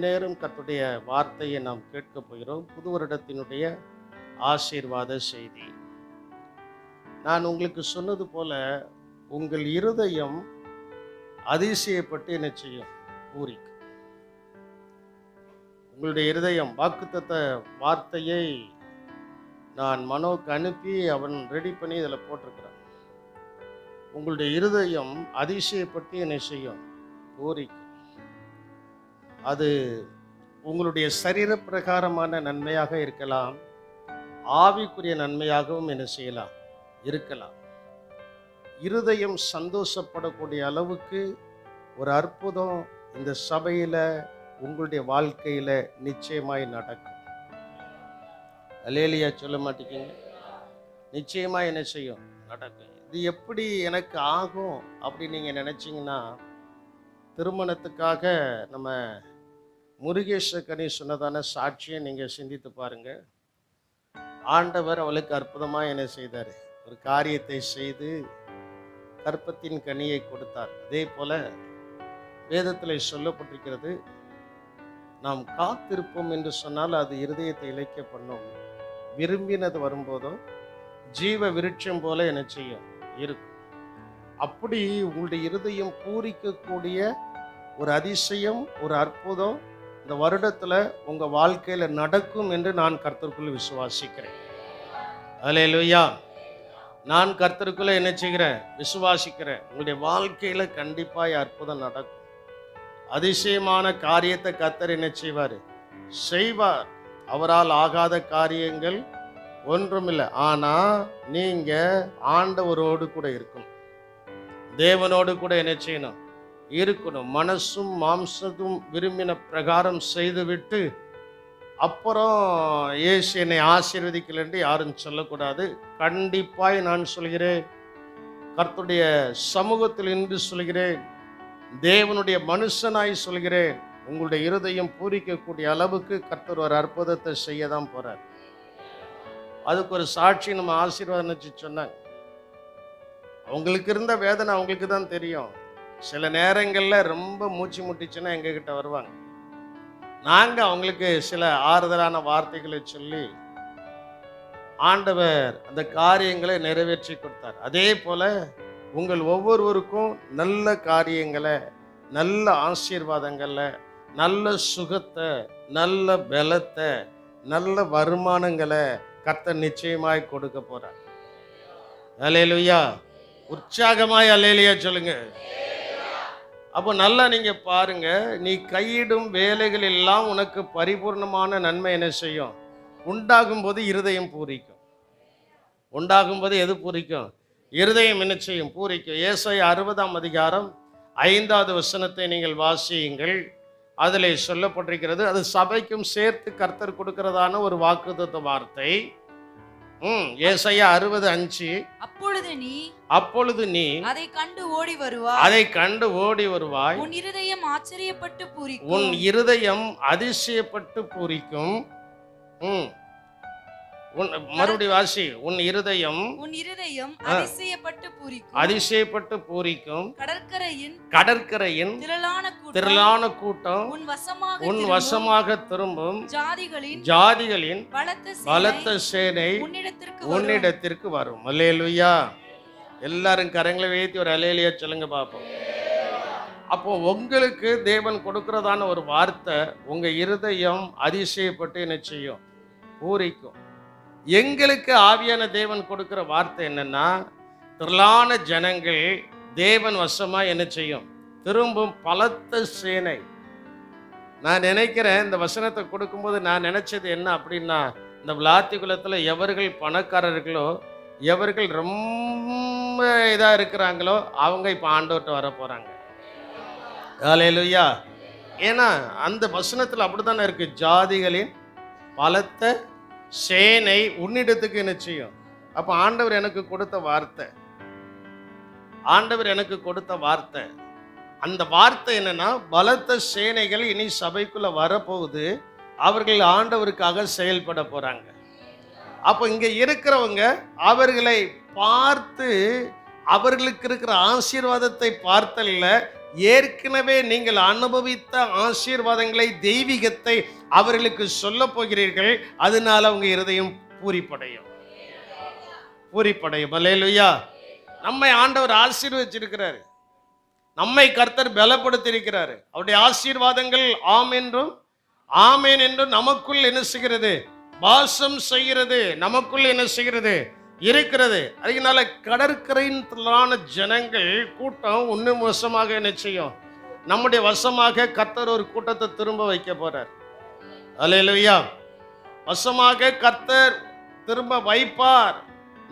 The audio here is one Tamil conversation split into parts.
நேரம் கர்த்தருடைய வார்த்தையை நாம் கேட்கப் போகிறோம். புது வருடத்தினுடைய ஆசீர்வாத செய்தி. நான் உங்களுக்கு சொன்னது போல உங்கள் இருதயம் அதிசயப்பட்டு என்ன செய்யும்? பூரிக்கும். உங்களுடைய இருதயம் வாக்குத்தத்த வார்த்தையை நான் மனோக்கு அனுப்பி அவன் ரெடி பண்ணி இதில் போட்டிருக்கிறான். உங்களுடைய இருதயம் அதிசயப்பட்டு என்ன செய்யும்? பூரிக்கும். அது உங்களுடைய சரீர பிரகாரமான நன்மையாக இருக்கலாம், ஆவிக்குரிய நன்மையாகவும் என்ன செய்யலாம்? இருக்கலாம். இருதயம் சந்தோஷப்படக்கூடிய அளவுக்கு ஒரு அற்புதம் இந்த சபையில் உங்களுடைய வாழ்க்கையில் நிச்சயமாய் நடக்கும். அல்லேலியா சொல்ல மாட்டேங்க? நிச்சயமாக என்ன செய்யும்? நடக்கும். இது எப்படி எனக்கு ஆகும் அப்படின்னு நீங்கள் நினச்சிங்கன்னா, திருமணத்துக்காக நம்ம முருகேஷ கனி சொன்னதான சாட்சியை நீங்கள் சிந்தித்து பாருங்க. ஆண்டவர் அவளுக்கு அற்புதமாக என்ன செய்தார்? ஒரு காரியத்தை செய்து கற்பத்தின் கனியை கொடுத்தார். அதே போல வேதத்தில் சொல்லப்பட்டிருக்கிறது, நாம் காத்திருப்போம் என்று சொன்னால் அது இருதயத்தை இழைக்க பண்ணும். விரும்பினது வரும்போதோ ஜீவ விருட்சம் போல என்ன செய்யும்? இருக்கும். அப்படி உங்களுடைய இருதயம் பூரிக்கக்கூடிய ஒரு அதிசயம், ஒரு அற்புதம் இந்த வருடத்தில் உங்கள் வாழ்க்கையில் நடக்கும் என்று நான் கர்த்தருக்குள்ள விசுவாசிக்கிறேன். அல்லேலூயா. நான் கர்த்தருக்குள்ள என்ன செய்கிறேன்? விசுவாசிக்கிறேன். உங்களுடைய வாழ்க்கையில் கண்டிப்பாக அற்புதம் நடக்கும். அதிசயமான காரியத்தை கர்த்தர் என்ன செய்வார்? செய்வார். அவரால் ஆகாத காரியங்கள் ஒன்றுமில்லை. ஆனால் நீங்கள் ஆண்டவரோடு கூட இருக்கணும், தேவனோடு கூட என்ன செய்யணும்? இருக்கணும். மனசும் மாம்சத்தும் விரும்பின பிரகாரம் செய்துவிட்டு அப்புறம் இயேசு என்னை ஆசீர்வதிக்கல என்று யாரும் சொல்லக்கூடாது. கண்டிப்பாய் நான் சொல்கிறேன், கர்த்தருடைய சமூகத்தில் இன்று சொல்கிறேன், தேவனுடைய மனுஷனாய் சொல்கிறேன், உங்களுடைய இருதயம் பூரிக்கக்கூடிய அளவுக்கு கர்த்தர் ஒரு அற்புதத்தை செய்ய தான் போறார். அதுக்கு ஒரு சாட்சி நம்ம ஆசீர்வாதம் வச்சு சொன்னாங்க. அவங்களுக்கு இருந்த வேதனை அவங்களுக்கு தான் தெரியும். சில நேரங்களில் ரொம்ப மூச்சு முட்டிச்சுன்னா எங்ககிட்ட வருவாங்க. நாங்கள் அவங்களுக்கு சில ஆறுதலான வார்த்தைகளை சொல்லி ஆண்டவர் அந்த காரியங்களை நிறைவேற்றி கொடுத்தார். அதே போல உங்கள் ஒவ்வொருவருக்கும் நல்ல காரியங்களை, நல்ல ஆசீர்வாதங்களை, நல்ல சுகத்தை, நல்ல பலத்தை, நல்ல வருமானங்களை கர்த்தர் நிச்சயமாய் கொடுக்க போறார். அல்லேலூயா. உற்சாகமாய் அல்லேலூயா சொல்லுங்க. அப்போ நல்லா நீங்க பாருங்க, நீ கையிடும் வேலைகள் எல்லாம் உனக்கு பரிபூர்ணமான நன்மை என்ன செய்யும்? உண்டாகும் போது இருதயம் பூரிக்கும். உண்டாகும் போது எது பூரிக்கும்? இருதயம் என்ன செய்யும்? பூரிக்கும். ஏசாயா 60 வசனத்தை நீங்கள் வாசியுங்கள். அதில் சொல்லப்பட்டிருக்கிறது, அது சபைக்கும் சேர்த்து கர்த்தர் கொடுக்கிறதான ஒரு வாக்குத்தத்த வார்த்தை. ஏசாயா 60:5. அப்பொழுது நீ அதை கண்டு ஓடி வருவாய். உன் இருதயம் அதிசயப்பட்டு பூரிக்கும். மறுபடி வாசி. உன் இருதயம் அதிசயப்பட்டு பூரிக்கும். கடற்கரையின் திரளான கூட்டம் உன் வசமாக திரும்பும். ஜாதிகளின் பலத்த சேனை உன்னிடத்திற்கு வரும். அல்லேலூயா. எல்லாரும் கரங்களை வைத்து ஒரு அல்லேலூயா சொல்லுங்க பாப்போம். அப்போ உங்களுக்கு தேவன் கொடுக்கிறதான ஒரு வார்த்தை, உங்க இருதயம் அதிசயப்பட்டு என்ன செய்யும்? பூரிக்கும். எங்களுக்கு ஆவியான தேவன் கொடுக்கிற வார்த்தை என்னன்னா, திரளான ஜனங்கள் தேவன் வசமா என்ன செய்யும்? திரும்பும் பலத்த சேனை. நான் நினைக்கிறேன், இந்த வசனத்தை கொடுக்கும்போது நான் நினைச்சது என்ன அப்படின்னா, இந்த விளாத்தி குலத்தில் எவர்கள் பணக்காரர்களோ, எவர்கள் ரொம்ப இதா இருக்கிறாங்களோ அவங்க இப்போ ஆண்டவர்கிட்ட வர போறாங்க. அல்லேலூயா. ஏன்னா அந்த வசனத்தில் அப்படித்தானே இருக்கு, ஜாதிகளின் பலத்த சேனை உன்னிடத்துக்கு என்ன செய்யும்? அப்ப ஆண்டவர் எனக்கு கொடுத்த வார்த்தை, அந்த வார்த்தை என்னன்னா, பலத்த சேனைகள் இனி சபைக்குள்ள வரப்போகுது. அவர்கள் ஆண்டவருக்காக செயல்பட போறாங்க. அப்போ இங்க இருக்கிறவங்க அவர்களை பார்த்து, அவர்களுக்கு இருக்கிற ஆசீர்வாதத்தை பார்த்தல்ல, ஏற்கனவே நீங்கள் அனுபவித்த ஆசீர்வாதங்களை, தெய்வீகத்தை அவர்களுக்கு சொல்ல போகிறீர்கள். அதனால உங்க இருதயம் பூரிப்படையும். அல்லேலூயா. நம்மை ஆண்டவர் ஆசீர்வதிச்சிருக்கிறாரு. நம்மை கர்த்தர் பலப்படுத்தி இருக்கிறாரு. அவருடைய ஆசீர்வாதங்கள் ஆம் என்றும் ஆமேன் என்றும் நமக்குள் என்ன செய்கிறது? வாசம் செய்கிறது. நமக்குள் என்ன செய்கிறது? இருக்கிறது. அதனால கடற்கரையிலான ஜனங்கள் கூட்டம் இன்னும் வசமாக என்ன செய்யும்? நம்முடைய வசமாக கர்த்தர் ஒரு கூட்டத்தை திரும்ப வைக்க போறார். அல்லேலூயா. வசமாக கர்த்தர் திரும்ப வைப்பார்.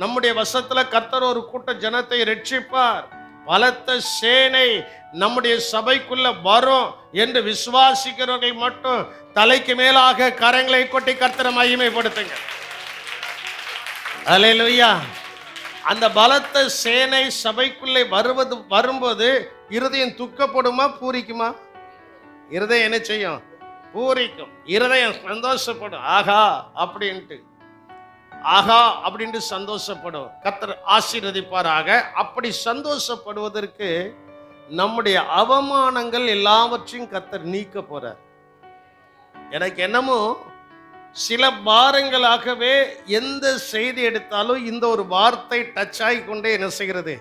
நம்முடைய வசத்துல கர்த்தர் ஒரு கூட்ட ஜனத்தை ரட்சிப்பார். பலத்த சேனை நம்முடைய சபைக்குள்ள வரும் என்று விசுவாசிக்கிறவர்கள் மட்டும் தலைக்கு மேலாக கரங்களை கொட்டி கர்த்தரை மகிமைப்படுத்துங்க. அல்லேலூயா. அந்த பலத்த சேனை சபைக்குள்ளே வரும்போது இருதயம் துக்கப்படுமா, பூரிக்குமா? இருதயம் என்ன செய்யும்? பூரிக்கும். இருதயம் சந்தோஷப்படும். ஆகா அப்படின்ட்டு சந்தோஷப்படும். கர்த்தர் ஆசீர்வதிப்பாராக. அப்படி சந்தோஷப்படுவதற்கு நம்முடைய அவமானங்கள் எல்லாவற்றையும் கர்த்தர் நீக்க போறார். எனக்கு என்னமோ சில வாரங்களாகவே எந்த செய்தி எடுத்தாலும் இந்த ஒரு வார்த்தை டச் ஆகி கொண்டே என்ன செய்கிறது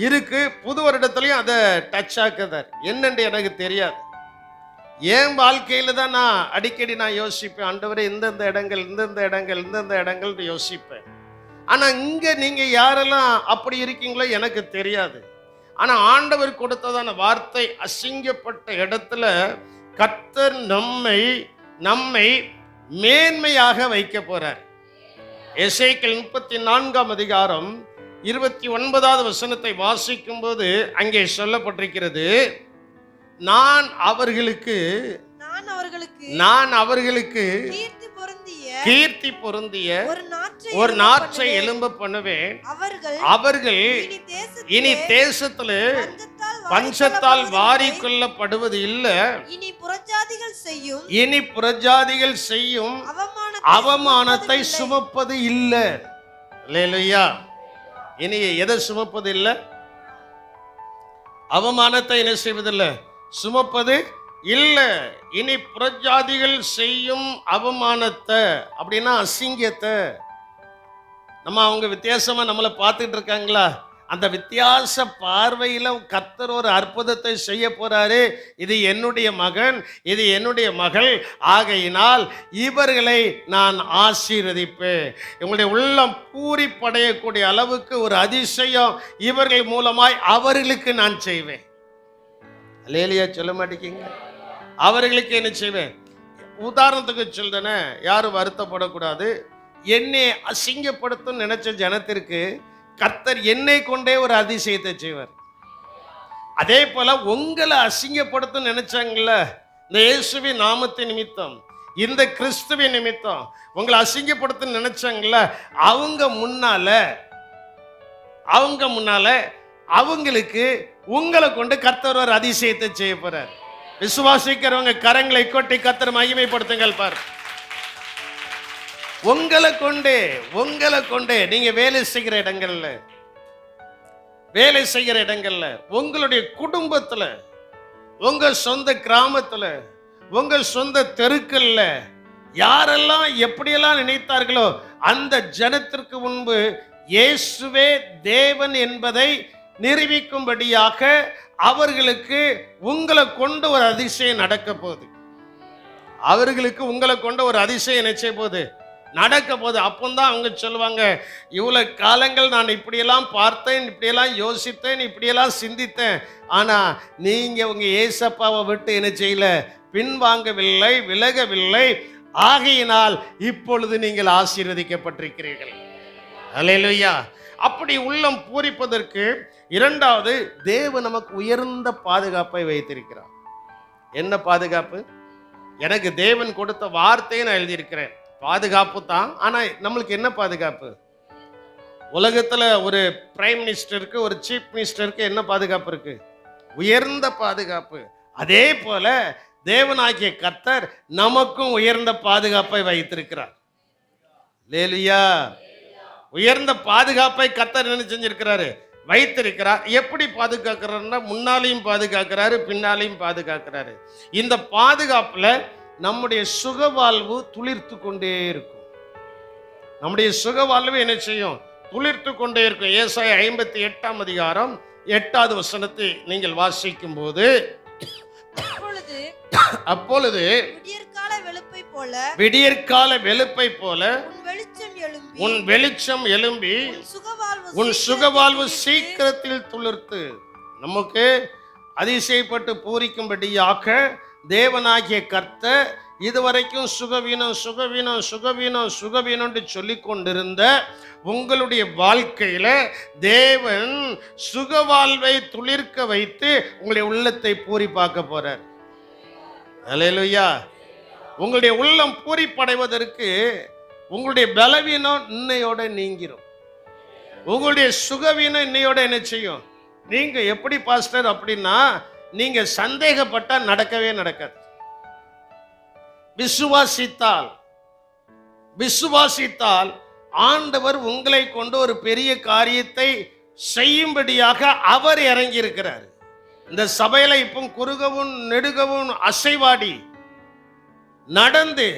இருக்கு. புது வருடத்துலையும் அதை டச் ஆக்குதார். என்னென்று எனக்கு தெரியாது. என் வாழ்க்கையில தான் நான் அடிக்கடி யோசிப்பேன், ஆண்டவரே இந்தந்த இடங்கள் யோசிப்பேன். ஆனா இங்க நீங்க யாரெல்லாம் அப்படி இருக்கீங்களோ எனக்கு தெரியாது. ஆனா ஆண்டவர் கொடுத்ததான வார்த்தை, அசிங்கப்பட்ட இடத்துல கர்த்தர் நம்மை மேன்மையாக வைக்க போறார். எசேக்கியேல் 34 அதிகாரம் 29வது வசனத்தை வாசிக்கும் போது அங்கே சொல்லப்பட்டிருக்கிறது, நான் அவர்களுக்கு கீர்த்தி பொருந்திய ஒரு நாற்றை எழும்ப பண்ணுவேன். அவர்கள் இனி தேசத்தில் பஞ்சத்தால் வாரிக்கொள்ளப்படுவது இல்லை. இனி புறஜாதிகள் செய்யும் அவமானத்தை சுமப்பது இல்லை. அல்லேலூயா. இனி எதை சுமப்பது இல்லை? அவமானத்தை என்ன செய்வதில்லை? சுமப்பது இல்லை. இனி புறஜாதிகள் செய்யும் அவமானத்தை, அப்படின்னா அசிங்கத்தை. அவங்க வித்தியாசமா நம்மளை பார்த்துட்டு இருக்காங்களா? அந்த வித்தியாச பார்வையில கர்த்தர் ஒரு அற்புதத்தை செய்ய போறாரு. இது என்னுடைய மகன், இது என்னுடைய மகள், ஆகையினால் இவர்களை நான் ஆசீர்வதிப்பேன். இவங்களுடைய உள்ளம் பூரிப்படையக்கூடிய அளவுக்கு ஒரு அதிசயம் இவர்கள் மூலமாய் அவர்களுக்கு நான் செய்வேன். அல்லேலூயா. சொல்ல மாட்டேங்க. அவர்களுக்கு என்ன செய்வேன்? உதாரணத்துக்கு சொல்றேனே, யாரும் வருத்தப்படக்கூடாது. என்னை அசிங்கப்படுத்தும் நினைச்ச ஜனத்திற்கு கர்த்தர் என்னை கொண்டே ஒரு அதிசயத்தை செய்வார். அதே போல உங்களை அசிங்கப்படுத்தும் நினைச்சாங்கல்ல, இந்த இயேசுவின் நாமத்தின் நிமித்தம், இந்த கிறிஸ்துவின் நிமித்தம் உங்களை அசிங்கப்படுத்தும் நினைச்சாங்கல்ல, அவங்க முன்னால அவங்களுக்கு உங்களை கொண்டு கர்த்தர் ஒரு அதிசயத்தை செய்ய போறார். விசுவாசிக்கிறவங்க கரங்களை கொட்டி கர்த்தர் மகிமைப்படுத்துங்கள். பார், உங்களை கொண்டே நீங்க வேலை செய்கிற இடங்கள்ல, உங்களுடைய குடும்பத்துல, உங்க சொந்த கிராமத்துல, உங்க சொந்த தெருக்கள்ல யாரெல்லாம் எப்படியெல்லாம் நினைத்தார்களோ அந்த ஜனத்திற்கு முன்பு இயேசுவே தேவன் என்பதை நிரூபிக்கும்படியாக அவர்களுக்கு உங்களை கொண்டு ஒரு அதிசயம் நடக்க போகுது. அவர்களுக்கு உங்களை கொண்ட ஒரு அதிசயம் நிச்சய போகுது, நடக்க போது. அப்போதான் அவங்க சொல்லுவாங்க, இவ்வளவு காலங்கள் நான் இப்படியெல்லாம் பார்த்தேன், இப்படியெல்லாம் யோசித்தேன், இப்படியெல்லாம் சிந்தித்தேன், ஆனா நீங்க உங்க ஏசப்பாவை விட்டு என்ன செய்யல? பின்வாங்கவில்லை, விலகவில்லை. ஆகையினால் இப்பொழுது நீங்கள் ஆசீர்வதிக்கப்பட்டிருக்கிறீர்கள். அல்லேலூயா. அப்படி உள்ளம் பூரிப்பதற்கு இரண்டாவது, தேவன் நமக்கு உயர்ந்த பாதுகாப்பை வைத்திருக்கிறார். என்ன பாதுகாப்பு? எனக்கு தேவன் கொடுத்த வார்த்தையை நான் எழுதியிருக்கிறேன். பாதுகாப்பு தான். ஆனா நம்மளுக்கு என்ன பாதுகாப்பு? உலகத்துல ஒரு பிரைம் மினிஸ்டருக்கு, ஒரு சீஃப் மினிஸ்டருக்கு என்ன பாதுகாப்பு இருக்கு? உயர்ந்த பாதுகாப்பு. அதே போல தேவனாகிய கர்த்தர் நமக்கும் உயர்ந்த பாதுகாப்பை வைத்திருக்கிறார். அல்லேலூயா. உயர்ந்த பாதுகாப்பை கர்த்தர் என்ன செஞ்சிருக்கிறாரு? வைத்திருக்கிறார். எப்படி பாதுகாக்கிறாருன்னா முன்னாலையும் பாதுகாக்கிறாரு, பின்னாலையும் பாதுகாக்கிறாரு. இந்த பாதுகாப்புல நம்முடைய சுகவாழ்வு துளிர்த்து கொண்டே இருக்கும். நம்முடைய சுகவாழ்வு என்ன செய்யும்? துளிர்த்து கொண்டே இருக்கும். ஏசாயா 58ஆம் அதிகாரம் 8வது வசனத்தை நீங்கள் வாசிக்கும் போது, அப்பொழுது விடியற்கால வெளுப்பை போல உன் வெளிச்சம் எழும்பி உன் சுகவாழ்வு சீக்கிரத்தில் துளிர்த்து. நமக்கு அதிசயப்பட்டு பூரிக்கும்படியாக தேவனாகிய கர்த்தர் இதுவரைக்கும் சுகவீனம் சுகவீனம் சுகவீனம் சுகவீனம் சொல்லி கொண்டிருந்த உங்களுடைய வாழ்க்கையில தேவன் சுகவாழ்வை துளிர்க்க வைத்து உங்களுடைய உள்ளத்தை பூரிப்பாக்க போறார். அல்லேலூயா. உங்களுடைய உள்ளம் பூரிப்படைவதற்கு உங்களுடைய பலவீனம் இன்னையோட நீங்கிரும். உங்களுடைய சுகவீனம் இன்னையோட என்ன செய்யும்? நீங்க எப்படி பாஸ்டர் அப்படின்னா, நீங்க சந்தேகப்பட்டா நடக்கவே நடக்காது. விசுவாசித்தால் ஆண்டவர் உங்களை கொண்டு ஒரு பெரிய காரியத்தை செய்யும்படியாக அவர் இறங்கி இருக்கிறார். இந்த சபையில இப்போ குறுகவும் நெடுகவும் அசைவாடி நடந்து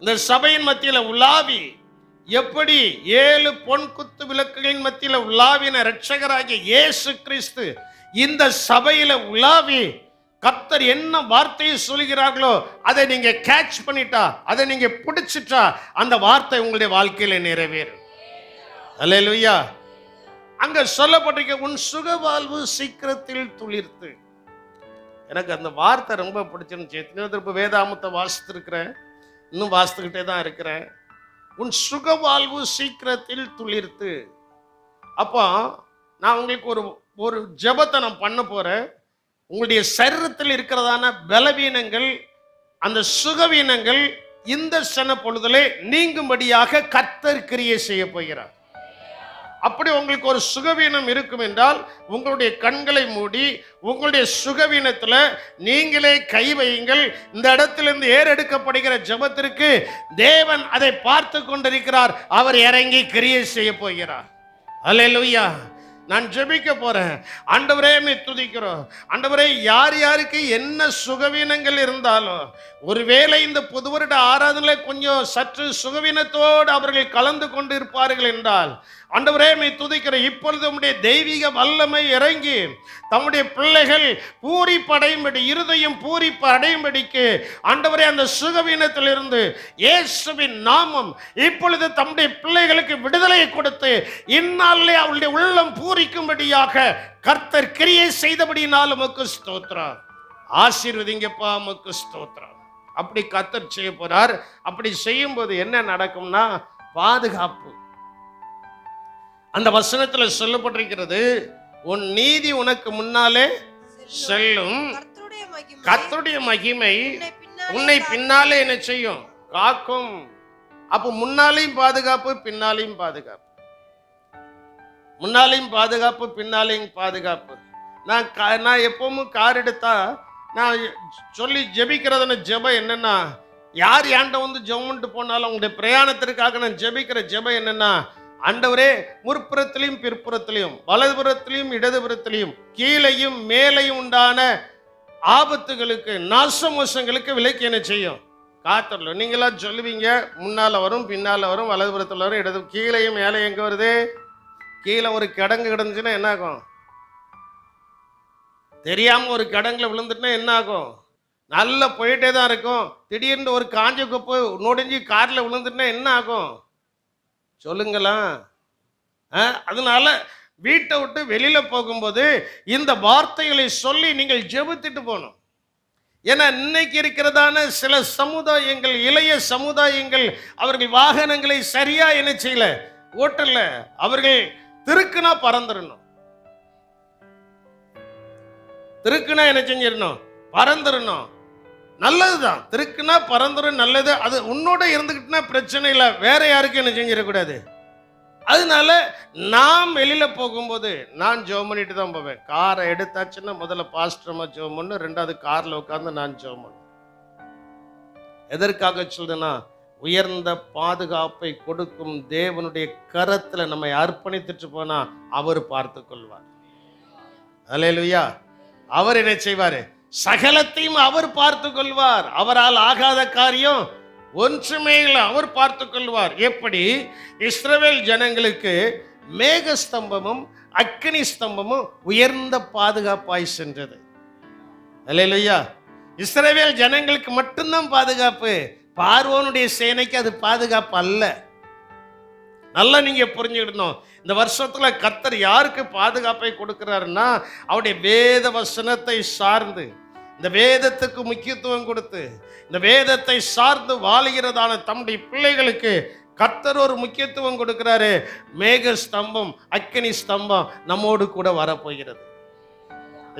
இந்த சபையின் மத்தியில உலாவி, எப்படி 7 பொன் குத்து விளக்குகளின் மத்தியில உலாவின இரட்சகராகிய இயேசு கிறிஸ்து இந்த சபையில உலாவி கர்த்தர் என்ன வார்த்தையை சொல்கிறார்களோ அதை நீங்க கேட்ச் பண்ணிட்டா, அதை நீங்க பிடிச்சிட்டா, அந்த வார்த்தை உங்களுடைய வாழ்க்கையில நிறைவேறும். அல்லேலூயா. அங்க சொல்லப்பட்டிருக்க உன் சுகவாழ்வு சீக்கிரத்தில் துளிர்த்து. எனக்கு அந்த வார்த்தை ரொம்ப பிடிச்சிருந்துச்சு. திருப்ப வேதாமத்தை வாசித்திருக்கிறேன், இன்னும் வாசித்துக்கிட்டே தான் இருக்கிறேன். உன் சுகவாழ்வு சீக்கிரத்தில் துளிர்த்து. அப்போ நான் உங்களுக்கு ஒரு ஜெபத்தை நான் பண்ண போறேன். உங்களுடைய சரீரத்தில் இருக்கிறதான பலவீனங்கள், அந்த சுகவீனங்கள் இந்த சன பொழுதிலே நீங்கும்படியாக கர்த்தர் கிரியை செய்ய போகிறார். அப்படி உங்களுக்கு ஒரு சுகவீனம் இருக்கும் என்றால் உங்களுடைய கண்களை மூடி உங்களுடைய சுகவீனத்தில் நீங்களே கை வையுங்கள். இந்த இடத்திலிருந்து ஏறெடுக்கப்படுகிற ஜெபத்திற்கு தேவன் அதை பார்த்து கொண்டிருக்கிறார். அவர் இறங்கி கிரியை செய்ய போகிறார். அல்லேலூயா. நான் ஜெபிக்க போறேன். ஆண்டவரே நீ துதிக்கிறோம். ஆண்டவரே, யார் யாருக்கு என்ன சுகவீனங்கள் இருந்தாலும், ஒருவேளை இந்த புது வருட ஆராதனை கொஞ்சம் சற்று சுகவீனத்தோடு அவர்கள் கலந்து கொண்டு இருப்பார்கள் என்றால், ஆண்டவரே நீ துதிக்கிற இப்பொழுது உம்முடைய தெய்வீக வல்லமை இறங்கி தம்முடைய பிள்ளைகள் பூரிப்படையும்படி, இருதயம் பூரிப்படையும்படிக்கு ஆண்டவரே அந்த சுகவீனத்திலிருந்து இயேசுவின் நாமம் இப்பொழுது தம்முடைய பிள்ளைகளுக்கு விடுதலையை கொடுத்து இந்நாளிலே அவளுடைய உள்ளம் பூரிக்கும்படியாக கர்த்தர் கிரியை செய்தபடியினால் உமக்கு ஸ்தோத்திரம். ஆசீர்வதிங்கப்பா, உமக்கு ஸ்தோத்திரம். அப்படி கர்த்தர் செய்ய போறார். அப்படி செய்யும் போது என்ன நடக்கும்னா, பாதுகாப்பு. அந்த வசனத்தில் சொல்லப்பட்டிருக்கிறது, உன் நீதி உனக்கு முன்னாலே செல்லும், கர்த்தருடைய மகிமை உன்னை பின்னாலே என்ன செய்யும்? காக்கும். அப்போ முன்னாலையும் பாதுகாப்பு, பின்னாலையும் பாதுகாப்பு. முன்னாலையும் பாதுகாப்பு, பின்னாலையும் பாதுகாப்பு. நான் எப்பவும் கார் எடுத்தா நான் சொல்லி ஜெபிக்கிறதுன ஜெபம் என்னன்னா, யார் ஏண்ட வந்து ஜெபம்ட்டு போனாலும் உங்களுடைய பிரயாணத்திற்காக நான் ஜெபிக்கிற ஜெபம் என்னன்னா, ஆண்டவரே, முற்புறத்திலையும் பிற்புறத்திலையும் வலதுபுறத்திலையும் இடதுபுறத்திலையும் கீழையும் மேலையும் உண்டான ஆபத்துகளுக்கு நாசமோசங்களுக்கு விலக்கி என்ன செய்யும்? காத்தரல. நீங்களா சொல்லுவீங்க, முன்னால வரும் பின்னால வரும் வலதுபுறத்தில் வரும் இடது, கீழையும் மேலே எங்க வருது? கீழே ஒரு கிடங்கு கிடந்துச்சுன்னா என்ன ஆகும்? தெரியாம ஒரு கிடங்குல விழுந்துட்டுனா என்ன ஆகும்? நல்லா போயிட்டே தான் இருக்கும். திடீர்னு ஒரு காஞ்ச குப்பை நொடிஞ்சு கார்ல விழுந்துட்டுனா என்ன ஆகும்? சொல்லுங்களா? அதனால வீட்டை விட்டு வெளியில போகும்போது இந்த வார்த்தைகளை சொல்லி நீங்கள் ஜெபித்துட்டு போகணும். ஏன்னா இன்னைக்கு இருக்கிறதான சில சமுதாயங்கள், இளைய சமுதாயங்கள், அவர்கள் வாகனங்களை சரியா என்ன செய்யல, ஓட்டல. அவர்கள் திருக்குனா பறந்துடணும். திருக்குனா என்ன செஞ்சிடணும்? பறந்துடணும். நல்லதுதான், திருக்குனா பறந்துடும், நல்லது. அது உன்னோட இருந்துக்கிட்டுனா பிரச்சனை இல்லை, வேற யாருக்கும் என்ன செஞ்சிடக்கூடாது. அதனால நான் வெளியில போகும்போது நான் ஜெபம் பண்ணிட்டு தான் போவேன். காரை எடுத்தாச்சுன்னா முதல்ல பாஸ்டரமா ஜெபம் பண்ணு, ரெண்டாவது கார்ல உட்காந்து நான் ஜெபம் பண்ணு. எதற்காக சொல்றேன்னா, உயர்ந்த பாதுகாப்பை கொடுக்கும் தேவனுடைய கரத்துல நம்மை அர்ப்பணித்துட்டு போனா அவர் பார்த்து கொள்வார். அல்லேலூயா. அவர் என்ன செய்வாரு? சகலத்தையும் அவர் பார்த்து கொள்வார். அவரால் ஆகாத காரியம் ஒன்றுமே இல்லை. அவர் பார்த்து கொள்வார். எப்படி இஸ்ரவேல் ஜனங்களுக்கு மேக ஸ்தம்பமும் அக்கினி ஸ்தம்பமும் உயர்ந்த பாதுகாப்பாய் சென்றது. அல்லேலூயா. இஸ்ரவேல் ஜனங்களுக்கு மட்டும்தான் பாதுகாப்பு, பார்வோனுடைய சேனைக்கு அது பாதுகாப்பு அல்ல. நல்லா நீங்க புரிஞ்சுக்கிடணும். இந்த வருஷத்துல கர்த்தர் யாருக்கு பாதுகாப்பை கொடுக்கிறாருன்னா, அவருடைய வேத வசனத்தை சார்ந்து, இந்த வேதத்துக்கு முக்கியத்துவம் கொடுத்து, இந்த வேதத்தை சார்ந்து வாழுகிறதான தம்முடைய பிள்ளைகளுக்கு கர்த்தர் ஒரு முக்கியத்துவம் கொடுக்கிறாரு. மேக ஸ்தம்பம் அக்கினி ஸ்தம்பம் நம்மோடு கூட வரப்போகிறது.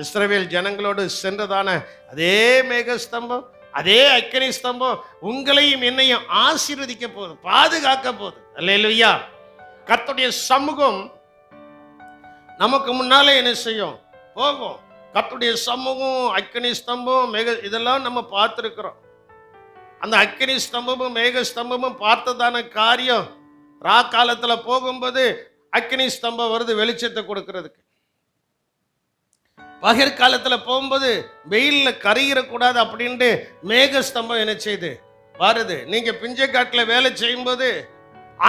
இஸ்ரவேல் ஜனங்களோடு சென்றதான அதே மேக ஸ்தம்பம், அதே அக்கினி ஸ்தம்பம் உங்களையும் என்னையும் ஆசீர்வதிக்க போகுது, பாதுகாக்க போகுது. அல்லேலூயா. கர்த்தருடைய சமூகம் நமக்கு முன்னாலே என்ன செய்யும்? போகும். கர்த்தருடைய சமூகம், அக்கினி ஸ்தம்பம், மேக இதெல்லாம் நம்ம பார்த்துருக்கிறோம். அந்த அக்கினி ஸ்தம்பமும் மேக ஸ்தம்பமும் பார்த்ததான காரியம், ரா காலத்துல போகும்போது அக்கினி ஸ்தம்பம் வருது வெளிச்சத்தை கொடுக்கறதுக்கு. பகற்காலத்துல போகும்போது வெயில்ல கரையிடக்கூடாது அப்படின்ட்டு மேக ஸ்தம்பம் என்ன செய்யுது? வருது. நீங்க பிஞ்சைக்காட்டுல வேலை செய்யும்போது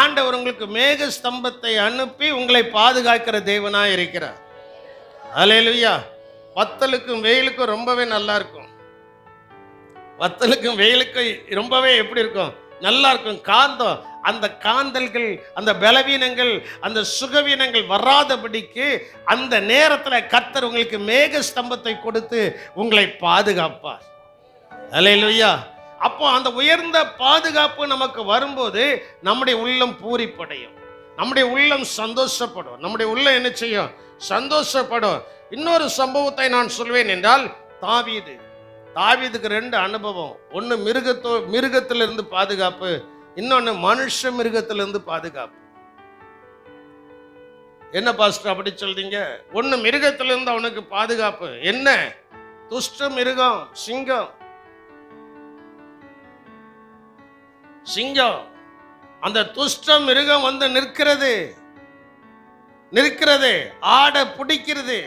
ஆண்டவர் உங்களுக்கு மேக ஸ்தம்பத்தை அனுப்பி உங்களை பாதுகாக்கிற தேவனா இருக்கிறார். அல்லேலூயா. வத்தலுக்கும் வெயிலுக்கும் ரொம்பவே நல்லா இருக்கும். வத்தலுக்கும் வெயிலுக்கும் ரொம்பவே எப்படி இருக்கும்? நல்லா இருக்கும். காந்தம், அந்த காந்தல்கள், அந்த பலவீனங்கள், அந்த சுகவீனங்கள் வராதபடிக்கு அந்த நேரத்தில் கர்த்தர் உங்களுக்கு மேக ஸ்தம்பத்தை கொடுத்து உங்களை பாதுகாப்பார். அல்லேலூயா. அப்போ அந்த உயர்ந்த பாதுகாப்பு நமக்கு வரும்போது நம்முடைய உள்ளம் பூரிப்படையும், நம்முடைய உள்ளம் சந்தோஷப்படும், நம்முடைய உள்ளம் என்ன செய்யும்? சந்தோஷப்படும். இன்னொரு சம்பவத்தை நான் சொல்வேன் என்றால், தாவீதுக்கு 2 அனுபவம். ஒன்று மிருகத்திலிருந்து பாதுகாப்பு, இன்னொன்று மனுஷ மிருகத்திலிருந்து பாதுகாப்பு. என்ன பாஸ்டர் அப்படி சொல்றீங்க? ஒன்று மிருகத்திலிருந்து அவனுக்கு பாதுகாப்பு. என்ன? துஷ்ட மிருகம், சிங்கம். அந்த துஷ்ட மிருகம் வந்து நிற்கிறது, ஆட பிடிக்கிறது.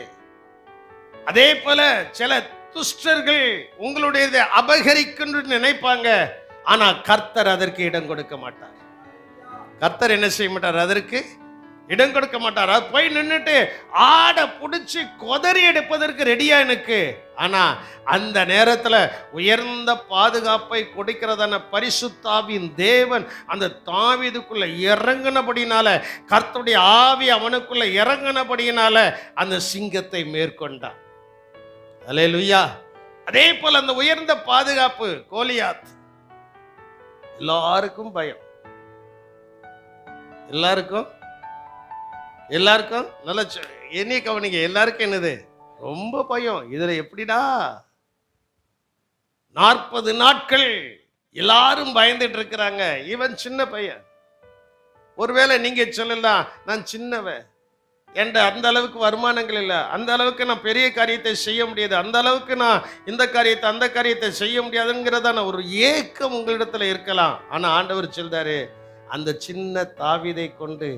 அதே போல சில துஷ்டர்கள் உங்களுடையதை அபகரிக்கின்ற நினைப்பாங்க. ஆனா கர்த்தர் அதற்கு இடம் கொடுக்க மாட்டார். கர்த்தர் என்ன செய்ய மாட்டார்? அதற்கு இடம் கொடுக்க மாட்டார். அது போய் நின்றுட்டு ஆட பிடிச்சி கொதறி எடுப்பதற்கு ரெடியா எனக்கு. ஆனா அந்த நேரத்துல உயர்ந்த பாதுகாப்பை கொடுக்கிறதான பரிசுத்தாவின் தேவன் அந்த தாவீதுக்குள்ள இறங்கினபடினால, கர்த்தருடைய ஆவி அவனுக்குள்ள இறங்கினபடினால அந்த சிங்கத்தை மேற்கொண்டார். அல்லேலூயா. அதே போல அந்த உயர்ந்த பாதுகாப்பு, கோலியாத் எல்லாருக்கும் பயம், எல்லாருக்கும் நல்ல என்ன கவனிங்க, எல்லாருக்கும் என்னது? ரொம்ப பயம். இதுல எப்படிடா 40 நாட்கள் எல்லாரும் பயந்துட்டு இருக்கிறாங்க. இவன் சின்ன பையன். ஒருவேளை நீங்க சொல்லலாம், நான் சின்னவன், என்ற அந்த அளவுக்கு வருமானங்கள் இல்லை, அந்த அளவுக்கு நான் பெரிய காரியத்தை செய்ய முடியாது, அந்த அளவுக்கு நான் இந்த காரியத்தை அந்த காரியத்தை செய்ய முடியாதுங்கிறதான ஒரு ஏக்கம் உங்களிடத்துல இருக்கலாம். ஆனா ஆண்டவர் சொல்றாரு, அந்த சின்ன தாவீதை கொண்டு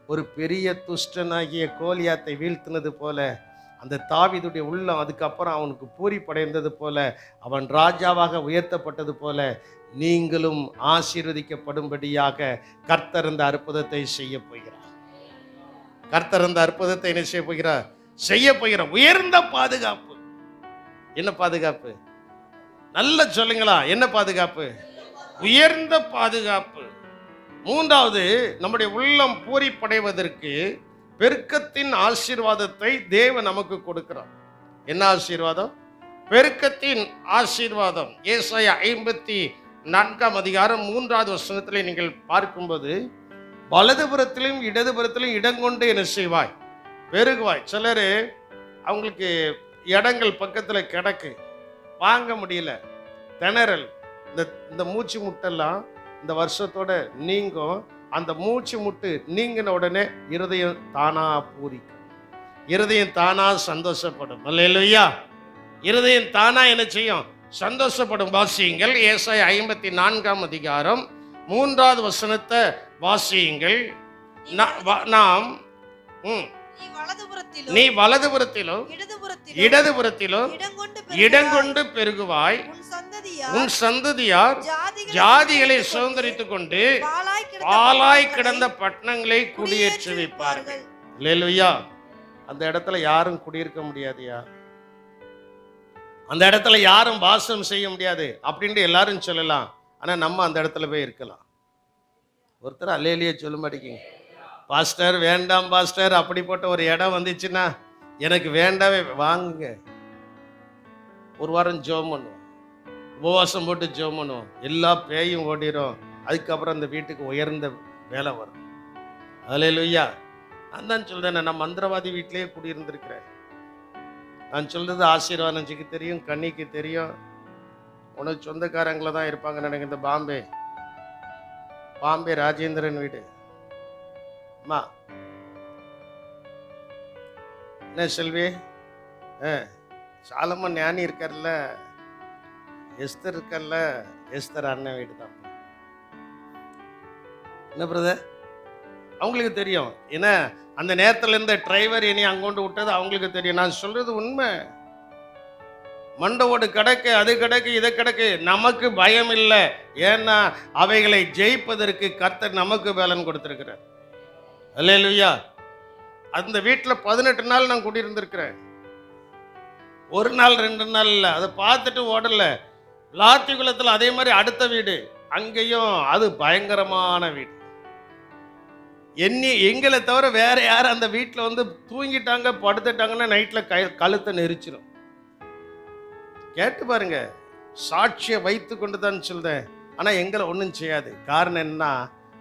ஒரு பெரிய துஷ்டனாகிய கோலியாத்தை வீழ்த்தினது போல, அந்த தாவீதுடைய உள்ளம் அதுக்கப்புறம் அவனுக்கு பூரிப்படைந்தது போல, அவன் ராஜாவாக உயர்த்தப்பட்டது போல, நீங்களும் ஆசீர்வதிக்கப்படும்படியாக கர்த்தர் இந்த அற்புதத்தை செய்ய போகிறார். கர்த்தர் அந்த அற்புதத்தை என்ன செய்ய போகிறார்? செய்ய போகிறார். உயர்ந்த பாதுகாப்பு. என்ன பாதுகாப்பு? நல்ல சொல்லுங்களா, என்ன பாதுகாப்பு? உயர்ந்த பாதுகாப்பு. மூன்றாவது, நம்முடைய உள்ளம் பூரிப்படைவதற்கு பெருக்கத்தின் ஆசீர்வாதத்தை தேவன் நமக்கு கொடுக்கிறார். என்ன ஆசீர்வாதம்? பெருக்கத்தின் ஆசீர்வாதம். ஏசாயா 54 அதிகாரம் 3வது வசனத்திலே நீங்கள் பார்க்கும்போது, வலதுபுறத்திலும் இடதுபுறத்திலும் இடம் கொண்டு என்ன செய்வாய்? பெருகுவாய். சிலர் அவங்களுக்கு இடங்கள் பக்கத்தில் கிடக்கு, வாங்க முடியல, திணறல். இந்த மூச்சு முட்டெல்லாம் இந்த வருஷத்தோட நீங்கும். அந்த மூச்சு முட்டு நீங்கின உடனே இருதயம் தானா பூரிக்கும், இருதயம் தானா சந்தோஷப்படும். அல்லேலூயா. இருதயம் தானா என்ன செய்யும்? சந்தோஷப்படும். வாசியுங்கள் ஏசாயா 54 அதிகாரம் 3வது வசனத்தை வாசியுங்கள். நாம் நீ வலதுபுறத்திலும் இடதுபுறத்திலும் இடங்கொண்டு பெருகுவாய், உன் சந்ததியார் ஜாதிகளை சுதந்தரித்துக் கொண்டு பாலாய் கிடந்த பட்டணங்களை குடியேற்றி வைப்பார்கள். அல்லேலூயா. அந்த இடத்துல யாரும் குடியிருக்க முடியாதுயா, அந்த இடத்துல யாரும் வாசம் செய்ய முடியாது அப்படின்ட்டு எல்லாரும் சொல்லலாம். ஆனா நம்ம அந்த இடத்துல போய் இருக்கலாம். ஒருத்தர் அல்லேலூயா சொல்ல மாட்டேங்க. பாஸ்டர் வேண்டாம் பாஸ்டர், அப்படிப்பட்ட ஒரு இடம் வந்துச்சுன்னா எனக்கு வேண்டாவே. வாங்குங்க, ஒரு வாரம் ஜெபம் பண்ணுவோம், உபவாசம் போட்டு ஜெபம் பண்ணுவோம், எல்லா பேயும் ஓடிடும். அதுக்கப்புறம் அந்த வீட்டுக்கு உயர்ந்த வேலை வரும். அல்லேலூயா. நான் தான் சொல்றேன், நான் மந்திரவாதி வீட்டிலேயே குடியிருந்திருக்கிறேன். நான் சொல்றது ஆசீர்வாதம் தெரியும், கண்ணிக்கு தெரியும். உனக்கு சொந்தக்காரங்களை தான் இருப்பாங்க எனக்கு. இந்த பாம்பே ராஜேந்திரன் வீடு. அம்மா என்ன செல்வி, சாலமன் ஞானி இருக்கார்ல, எஸ்தர் இருக்கார்ல, எஸ்தர் அண்ணன் வீடு தான். என்ன பிரதர், அவங்களுக்கு தெரியும். ஏன்னா அந்த நேரத்தில் இருந்த டிரைவர் என்னை அங்கொண்டு விட்டது அவங்களுக்கு தெரியும். நான் சொல்றது உண்மை. மண்டவோடு கிடக்கு, அது கிடக்கு, இதை கிடக்கு, நமக்கு பயம் இல்லை. ஏன்னா அவைகளை ஜெயிப்பதற்கு கர்த்தர் நமக்கு பலன் கொடுத்திருக்கிறார். அல்லேலூயா. அந்த வீட்டில் 18 நாள் நான் குடியிருந்திருக்கிறேன். ஒரு நாள் 2 நாள் இல்லை, அதை பார்த்துட்டு ஓடல. லாத்திகுளத்தில் அதே மாதிரி அடுத்த வீடு, அங்கேயும் அது பயங்கரமான வீடு. எங்களை தவிர வேற யாரும் அந்த வீட்டில் வந்து தூங்கிட்டாங்க படுத்துட்டாங்கன்னா நைட்டில் கழுத்தை நெரிச்சிடும். கேட்டு பாருங்க, சாட்சியை வைத்து கொண்டு தான் சொல்றேன். ஆனால் எங்களை ஒன்றும் செய்யாது. காரணம் என்ன?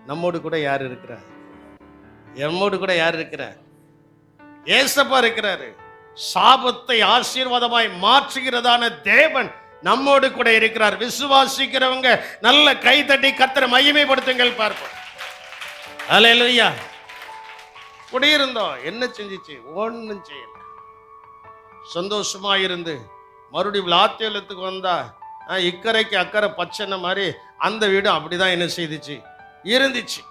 நம்மோடு கூட யார் இருக்கிறார்? எம்மோடு கூட யார் இருக்கிறார்? ஏசப்பா இருக்கிறாரு. சாபத்தை ஆசீர்வாதமாய் மாற்றுகிறதான தேவன் நம்மோடு கூட இருக்கிறார். விசுவாசிக்கிறவங்க நல்ல கை தட்டி கர்த்தரை மகிமைப்படுத்துங்கள் பார்ப்போம். அல்லேலூயா. குடியிருந்தோம், என்ன செஞ்சிச்சு? ஒன்றும் செய்யல. சந்தோஷமா இருந்து மறுபடியும் லாத்தியலத்துக்கு வந்தா இக்கரைக்கு அக்கறை பச்சனை மாதிரி அந்த வீடும் அப்படிதான் என்ன செய்துச்சு, இருந்துச்சு.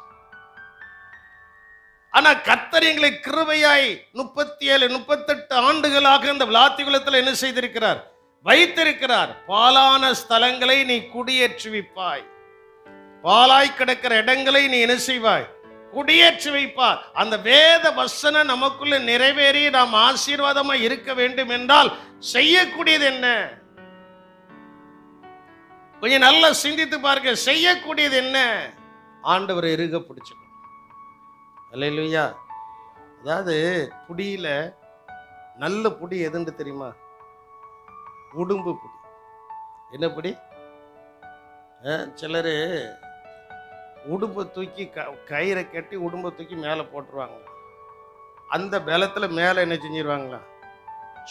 ஆனா கர்த்தர் எங்களை கிருபையாய் 37 38 ஆண்டுகளாக இந்த விளாத்திகுளத்தில் என்ன செய்திருக்கிறார்? வைத்திருக்கிறார். பாலான ஸ்தலங்களை நீ குடியேற்றி வைப்பாய், பாலாய் கிடக்கிற இடங்களை நீ என்ன செய்வாய்? குடியேற்றி வைப்பார். அந்த வேத வசனம் நமக்குள்ள நிறைவேறி நாம் ஆசீர்வாதமா இருக்க வேண்டும் என்றால் செய்யக்கூடியது என்ன? கொஞ்சம் நல்லா சிந்தித்து பாருங்க. செய்யக்கூடியது என்ன? ஆண்டவரை இறுக பிடிச்சுக்கணும். அல்லேலூயா. அதாவது புடியில நல்ல புடி எதுன்னு தெரியுமா? உடும்பு புடி. என்ன புடி? சிலர் உடும்பை தூக்கி கயிறை கட்டி உடும்பை தூக்கி மேலே போட்டுருவாங்க. அந்த பலத்தில் மேலே என்ன செஞ்சிருவாங்களா?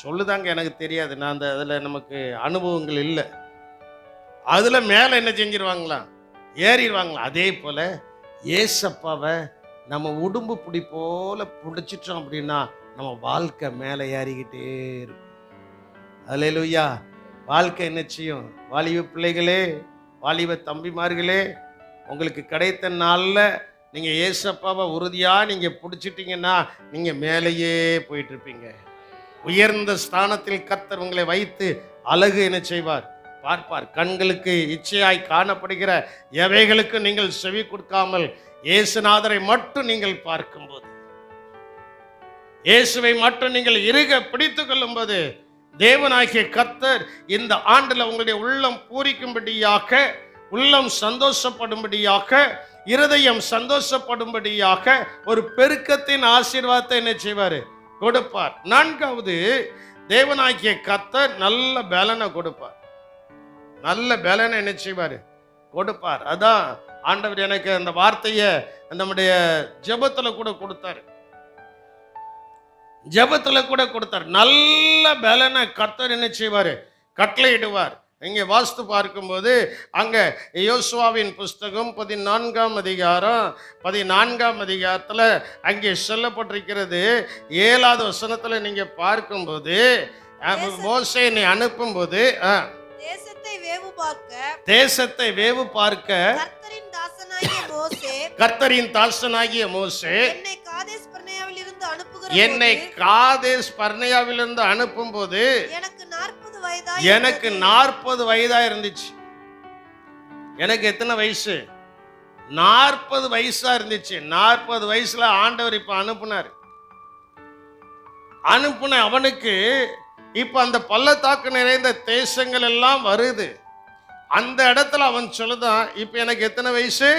சொல்லுதாங்க, எனக்கு தெரியாது, நான் அந்த அதில் நமக்கு அனுபவங்கள் இல்லை. அதில் மேலே என்ன செஞ்சிருவாங்களா? ஏறிடுவாங்களா? அதே போல் ஏசப்பாவை நம்ம உடும்பு பிடி போல பிடிச்சிட்டோம் அப்படின்னா நம்ம வாழ்க்கை மேலே ஏறிக்கிட்டே இருக்கும். அல்லேலூயா. வாழ்க்கை என்ன செய்யும்? வாலிப பிள்ளைகளே, வாலிப தம்பிமார்களே, உங்களுக்கு கிடைத்த நாளில் நீங்கள் ஏசப்பாவை உறுதியாக நீங்கள் பிடிச்சிட்டிங்கன்னா நீங்கள் மேலேயே போயிட்டு இருப்பீங்க. உயர்ந்த ஸ்தானத்தில் கர்த்தர் உங்களை வைத்து அழகு என்ன செய்வார்? பார்ப்பார். கண்களுக்கு இச்சையாய் காணப்படுகிற எவைகளுக்கு நீங்கள் செவி கொடுக்காமல் இயேசுநாதரை மட்டும் நீங்கள் பார்க்கும்போது, இயேசுவை மட்டும் நீங்கள் இறுக பிடித்து கொள்ளும் போது தேவனாகிய கர்த்தர் இந்த ஆண்டில் உங்களுடைய உள்ளம் பூரிக்கும்படியாக, உள்ளம் சந்தோஷப்படும்படியாக, இருதயம் சந்தோஷப்படும்படியாக ஒரு பெருக்கத்தின் ஆசீர்வாதத்தை என்ன செய்வார்? கொடுப்பார். 4வது, தேவனாகிய கர்த்தர் நல்ல பலனை கொடுப்பார். நல்ல பலனை என்ன செய்வார்? கொடுப்பார். அதான் ஆண்டவர் எனக்கு அந்த வார்த்தையை நம்முடைய ஜெபத்துல கூட கொடுத்தார். ஜெபத்துல கூட கொடுத்தார். நல்ல பலனை கர்த்தர் என்ன செய்வார்? கட்டளையிடுவார். இங்கே வாஸ்து பார்க்கும்போது அங்கே யோசுவாவின் புஸ்தகம் 14ஆம் அதிகாரத்தில் அங்கே சொல்லப்பட்டிருக்கிறது. 7வது வசனத்தில் நீங்கள் பார்க்கும்போது மோசே நீ தேசத்தை வேவு பார்க்க கர்த்தரின் தாசனாய் கர்த்தரின் தாசனாகிய மோசே என்னை காதேஸ் பர்னேயாவிலிருந்து அனுப்பும் போது எனக்கு 40 வயதா இருந்துச்சு. எனக்கு எத்தனை வயசு? 40 வயசா இருந்துச்சு. 40 வயசுல ஆண்டவர் இப்ப அனுப்புன அவனுக்கு இப்ப அந்த பள்ளத்தாக்கு நிறைந்த தேசங்கள் எல்லாம் வருது. அந்த இடத்துல அவன் சொல்லுதான், இப்ப எனக்கு எத்தனை வயசு?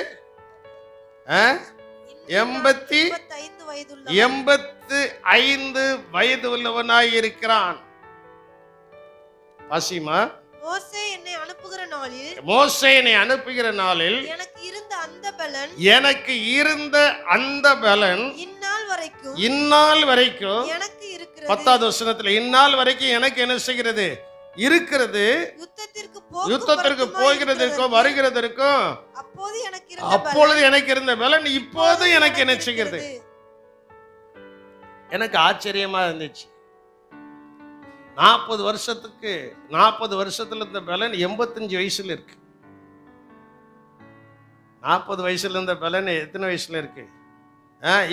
85 வயது உள்ளவனாய் இருக்கிறான். வாசிமா. மோசே என்னை அனுப்புகிற நாளில் எனக்கு இருந்த அந்த பலன் இந்நாள் வரைக்கும் எனக்கு இருக்கிறது. 10வது வசனத்துல இந்நாள் வரைக்கும் எனக்கு என்ன செய்கிறது? இருக்கிறது. யுத்தத்திற்கு போகிறதற்கும் வருகிறதற்கும் அப்பொழுது எனக்கு இருந்த பலன் இப்போது எனக்கு என்ன செய்கிறது? எனக்கு ஆச்சரியமா இருந்துச்சு. 40 வருஷத்துல இருந்த பலன் 85 வயசுல இருக்கு. 40 வயசுல இருந்த பலன் எத்தனை வயசுல இருக்கு?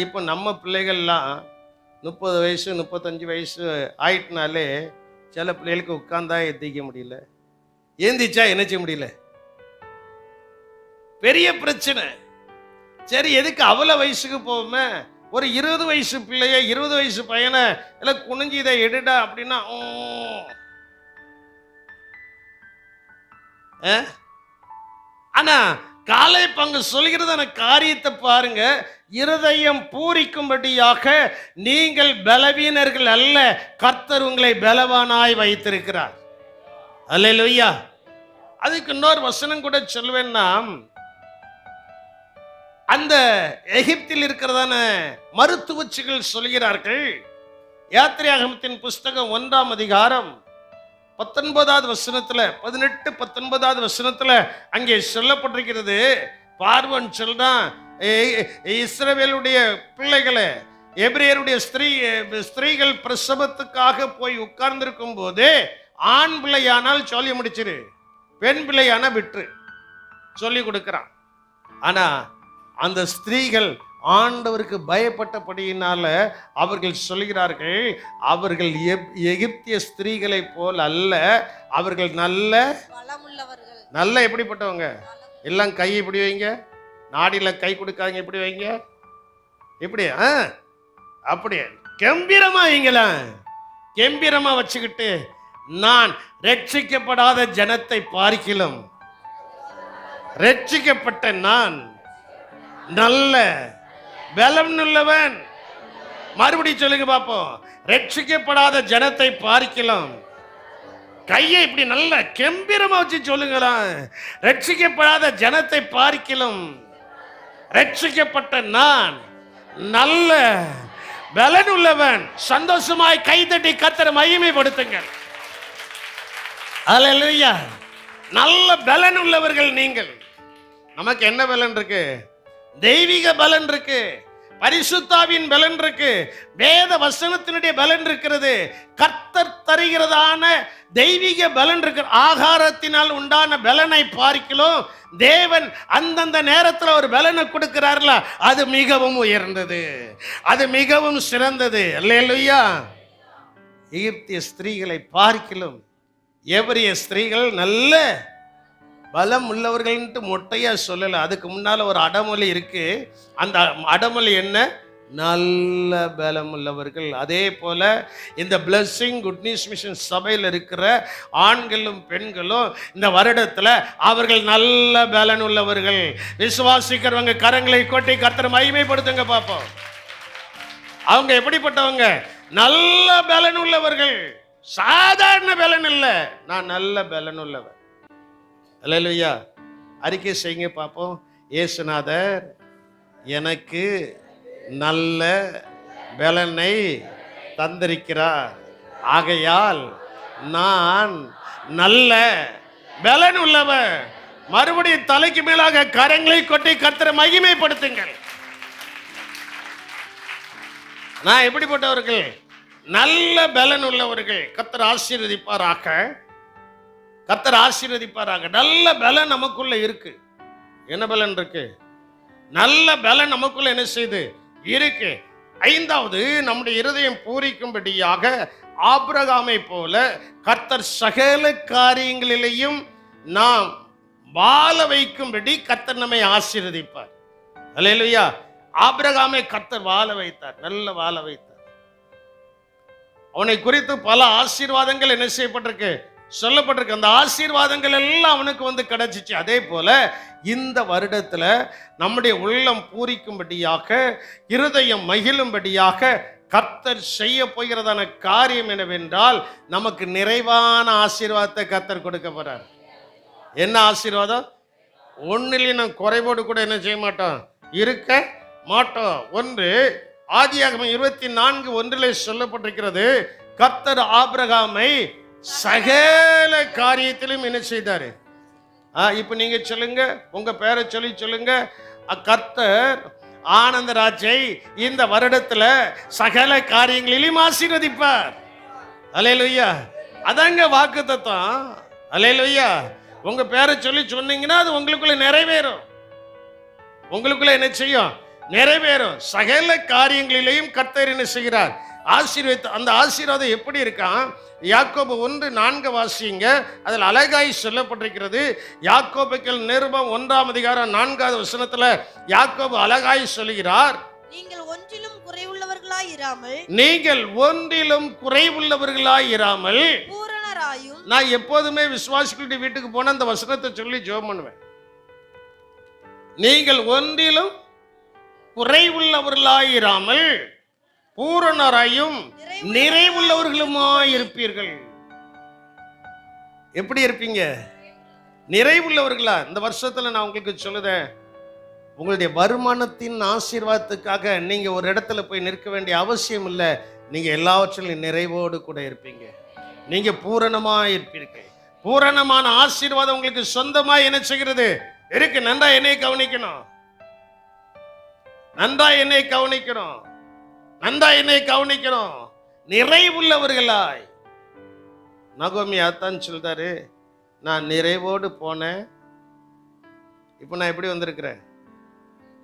இப்போ நம்ம பிள்ளைகள்லாம் 30 வயசு 35 வயசு ஆயிட்டுனாலே சில பிள்ளைகளுக்கு உட்கார்ந்தா எந்திக்க முடியல, ஏந்திச்சா என்ன செய்ய முடியல, பெரிய பிரச்சனை. சரி, எதுக்கு அவ்வளவு வயசுக்கு போவோமே? ஒரு 20 வயசு பிள்ளைய 20 வயசு பையனை எல்லாம் குனிஞ்சு இதை எடுடா அப்படின்னா ஆனா காலை பங்கு சொல்கிறதான காரியத்தை பாருங்க. இருதயம் பூரிக்கும்படியாக நீங்கள் பலவீனர்கள் அல்ல, கர்த்தர் உங்களை பலவானாய் வைத்திருக்கிறார். அல்லேலூயா. அதுக்கு இன்னொரு வசனம் கூட சொல்வேன்னா, அந்த எகிப்தில் இருக்கிறதான மருத்துவச்சிகள் சொல்கிறார்கள். யாத்திரையாகமத்தின் புஸ்தகம் 1ஆம் அதிகாரம் 19வது வசனத்துல 18-19வது வசனத்துல அங்கே சொல்லப்பட்டிருக்கிறது. பார்வன் சொல்றான், இஸ்ரவேலுடைய பிள்ளைகளை, எபிரேயருடைய ஸ்திரீகள் பிரசவத்துக்காக போய் உட்கார்ந்திருக்கும் போது ஆண் பிள்ளையானால் சொல்லி முடிச்சிரு, பெண் பிள்ளையான விற்று சொல்லி கொடுக்கிறான். ஆனா அந்த ஸ்திரீகள் ஆண்டவருக்கு பயப்பட்டபடியினால அவர்கள் சொல்கிறார்கள், அவர்கள் எகிப்திய ஸ்திரீகளை போல் அல்ல, அவர்கள் நல்ல எப்படிப்பட்டவங்க? எல்லாம் கை இப்படி வைங்க, நாடியில கை கொடுக்காங்க, இப்படி வைங்க, இப்படி அப்படி கம்பீரமா வைங்களாம். கம்பீரமா வச்சுக்கிட்டு, நான் ரட்சிக்கப்படாத ஜனத்தை பார்க்கிலும் ரட்சிக்கப்பட்ட நான் நல்ல பலம் உள்ளவன். மறுபடியும் சொல்லுங்க பாப்போம். ரட்சிக்கப்படாத ஜனத்தை பார்க்கலாம். கையை இப்படி நல்ல கம்பீரமா வச்சு சொல்லுங்களாம். ரட்சிக்கப்படாத ஜனத்தை பார்க்கலாம் ரட்சிக்கப்பட்ட நான் நல்ல பலன் உள்ளவன். சந்தோஷமாய் கைதட்டி கர்த்தரை மகிமைப்படுத்துங்கள். அல்லேலூயா. நல்ல பலன் உள்ளவர்கள் நீங்கள். நமக்கு என்ன பலன் இருக்கு? தெய்வீக பலன் இருக்கு, பரிசுத்தாவின் பலன் இருக்கு, வேத வசனத்தினுடைய பலன் இருக்கிறது, கர்த்தர் தருகிறதான தெய்வீக பலன் இருக்கு. ஆகாரத்தினால் உண்டான பலனை பார்க்கலாம். தேவன் அந்தந்த நேரத்தில் ஒரு பலனை கொடுக்கிறார்ல, அது மிகவும் உயர்ந்தது, அது மிகவும் சிறந்தது. அல்லேலூயா. எகிப்திய ஸ்திரீகளை பார்க்கலாம் எபிரேய ஸ்திரீகள் நல்ல பலம் உள்ளவர்கள் மொட்டையா சொல்லல. அதுக்கு முன்னால ஒரு அடமொழி இருக்கு. அந்த அடமொழி என்ன? நல்ல பலம் உள்ளவர்கள். அதே போல இந்த பிளஸிங் குட் நியூஸ் மிஷன் சபையில் இருக்கிற ஆண்களும் பெண்களும் இந்த வருடத்துல அவர்கள் நல்ல பலன் உள்ளவர்கள். விசுவாசிக்கிறவங்க கரங்களை கொட்டி கர்த்தரை மகிமைப்படுத்துங்க பாப்போம். அவங்க எப்படிப்பட்டவங்க? நல்ல பலன் உள்ளவர்கள். சாதாரண பலன் இல்ல, நான் நல்ல பலன் உள்ளவர். அல்லேலூயா. அறிக்கை செய்யுங்க பாப்போம். இயேசுநாதர் எனக்கு நல்ல பலனை தந்திருக்கிறார், ஆகையால் நான் நல்ல பலன் உள்ளவர். மறுபடியும் தலைக்கு மேலாக கரங்களை கொட்டி கர்த்தரை மகிமைப்படுத்துங்கள். நான் எப்படிப்பட்டவர்கள்? நல்ல பலன் உள்ளவர்கள். கர்த்தர் ஆசீர்வதிப்பாராக, கர்த்தர் ஆசீர்வதிப்பாராக. நல்ல பலன் நமக்குள்ள இருக்கு. என்ன பலன் இருக்கு? நல்ல பலன் நமக்குள்ள என்ன செய்யுது இருக்கு. ஐந்தாவது, நம்முடைய இருதயம் பூரிக்கும்படியாக ஆபிரகாமை போல கர்த்தர் சகல காரியங்களிலேயும் நாம் வாழ வைக்கும்படி கர்த்தர் நம்மை ஆசீர்வதிப்பார். அல்லேலூயா. ஆபிரகாமை கர்த்தர் வாழ வைத்தார், நல்ல வாழ வைத்தார். அவனை குறித்து பல ஆசீர்வாதங்கள் என்ன செய்யப்பட்டிருக்கு, சொல்லப்பட்டிருக்கு. அந்த ஆசீர்வாதங்கள் எல்லாம் அவனுக்கு வந்து கிடைச்சிச்சு. அதே போல இந்த வருடத்துல நம்முடைய உள்ளம் பூரிக்கும்படியாக, இருதயம் மகிழும்படியாக கர்த்தர் செய்ய போகிறதான காரியம் என்னவென்றால், நமக்கு நிறைவான ஆசீர்வாதத்தை கர்த்தர் கொடுக்க போறார். என்ன ஆசீர்வாதம்? ஒன்னிலையும் நாம் குறைவோடு கூட என்ன செய்ய மாட்டோம், இருக்க மாட்டோம். ஒன்று ஆதியாகமம் 24:1 சொல்லப்பட்டிருக்கிறது, கர்த்தர் ஆபிரகாமை சகல காரியத்திலும் என்ன செய்தாரு. இப்ப நீங்க சொல்லுங்க, உங்க பேரை சொல்லி சொல்லுங்க, கர்த்தர் ஆனந்தராஜை இந்த வருடத்துல சகல காரியங்களிலும் ஆசீர்வதிப்பார். அல்லேலூயா. அதாங்க வாக்குத்தத்தம். அல்லேலூயா. உங்க பேரை சொல்லி சொன்னீங்கன்னா அது உங்களுக்குள்ள நிறைவேறும். உங்களுக்குள்ள என்ன செய்யும், நிறைவேறும். சகல காரியங்களிலேயும் கர்த்தர் என்ன செய்கிறார், ஆசீர்வதித்து. அந்த ஆசீர்வாதம் எப்படி இருக்கான்? யாக்கோபு 1:4 வாசிங்க, அதில் அழகாய் சொல்லப்பட்டிருக்கிறது. யாக்கோபுக்கள் நிருபம் 1:4 யாக்கோபு அழகாய் சொல்கிறார், நீங்கள் ஒன்றிலும் குறைவுள்ளவர்களாயிராமல் பூரணராயும். நான் எப்போதுமே விசுவாசிகளுடைய வீட்டுக்கு போன அந்த வசனத்தை சொல்லி ஜெபம் பண்ணுவேன். நீங்கள் ஒன்றிலும் குறைவுள்ளவர்களாயிராமல் பூரணராயும் நிறைவுள்ளவர்களுமாய் இருப்பீர்கள். எப்படி இருப்பீங்க? நிறைவுள்ளவர்களா. இந்த வருஷத்துல நான் உங்களுக்கு சொல்லுதேன், உங்களுடைய வருமானத்தின் ஆசீர்வாதத்துக்காக நீங்க ஒரு இடத்துல போய் நிற்க வேண்டிய அவசியம் இல்லை. நீங்க எல்லாவற்றிலும் நிறைவோடு கூட இருப்பீங்க. நீங்க பூரணமா இருப்பீர்கள். பூரணமான ஆசீர்வாதம் உங்களுக்கு சொந்தமா என்ன செய்கிறது இருக்கு. நன்றா என்னை கவனிக்கணும், நன்றா என்னை கவனிக்கணும், நன்றா என்னை கவனிக்கணும். நிறைவுள்ளவர்களாய். நகோமி அத்தான் சொல்றாரு, நான் நிறைவோடு போனேன், இப்போ நான் எப்படி வந்திருக்கிறேன்,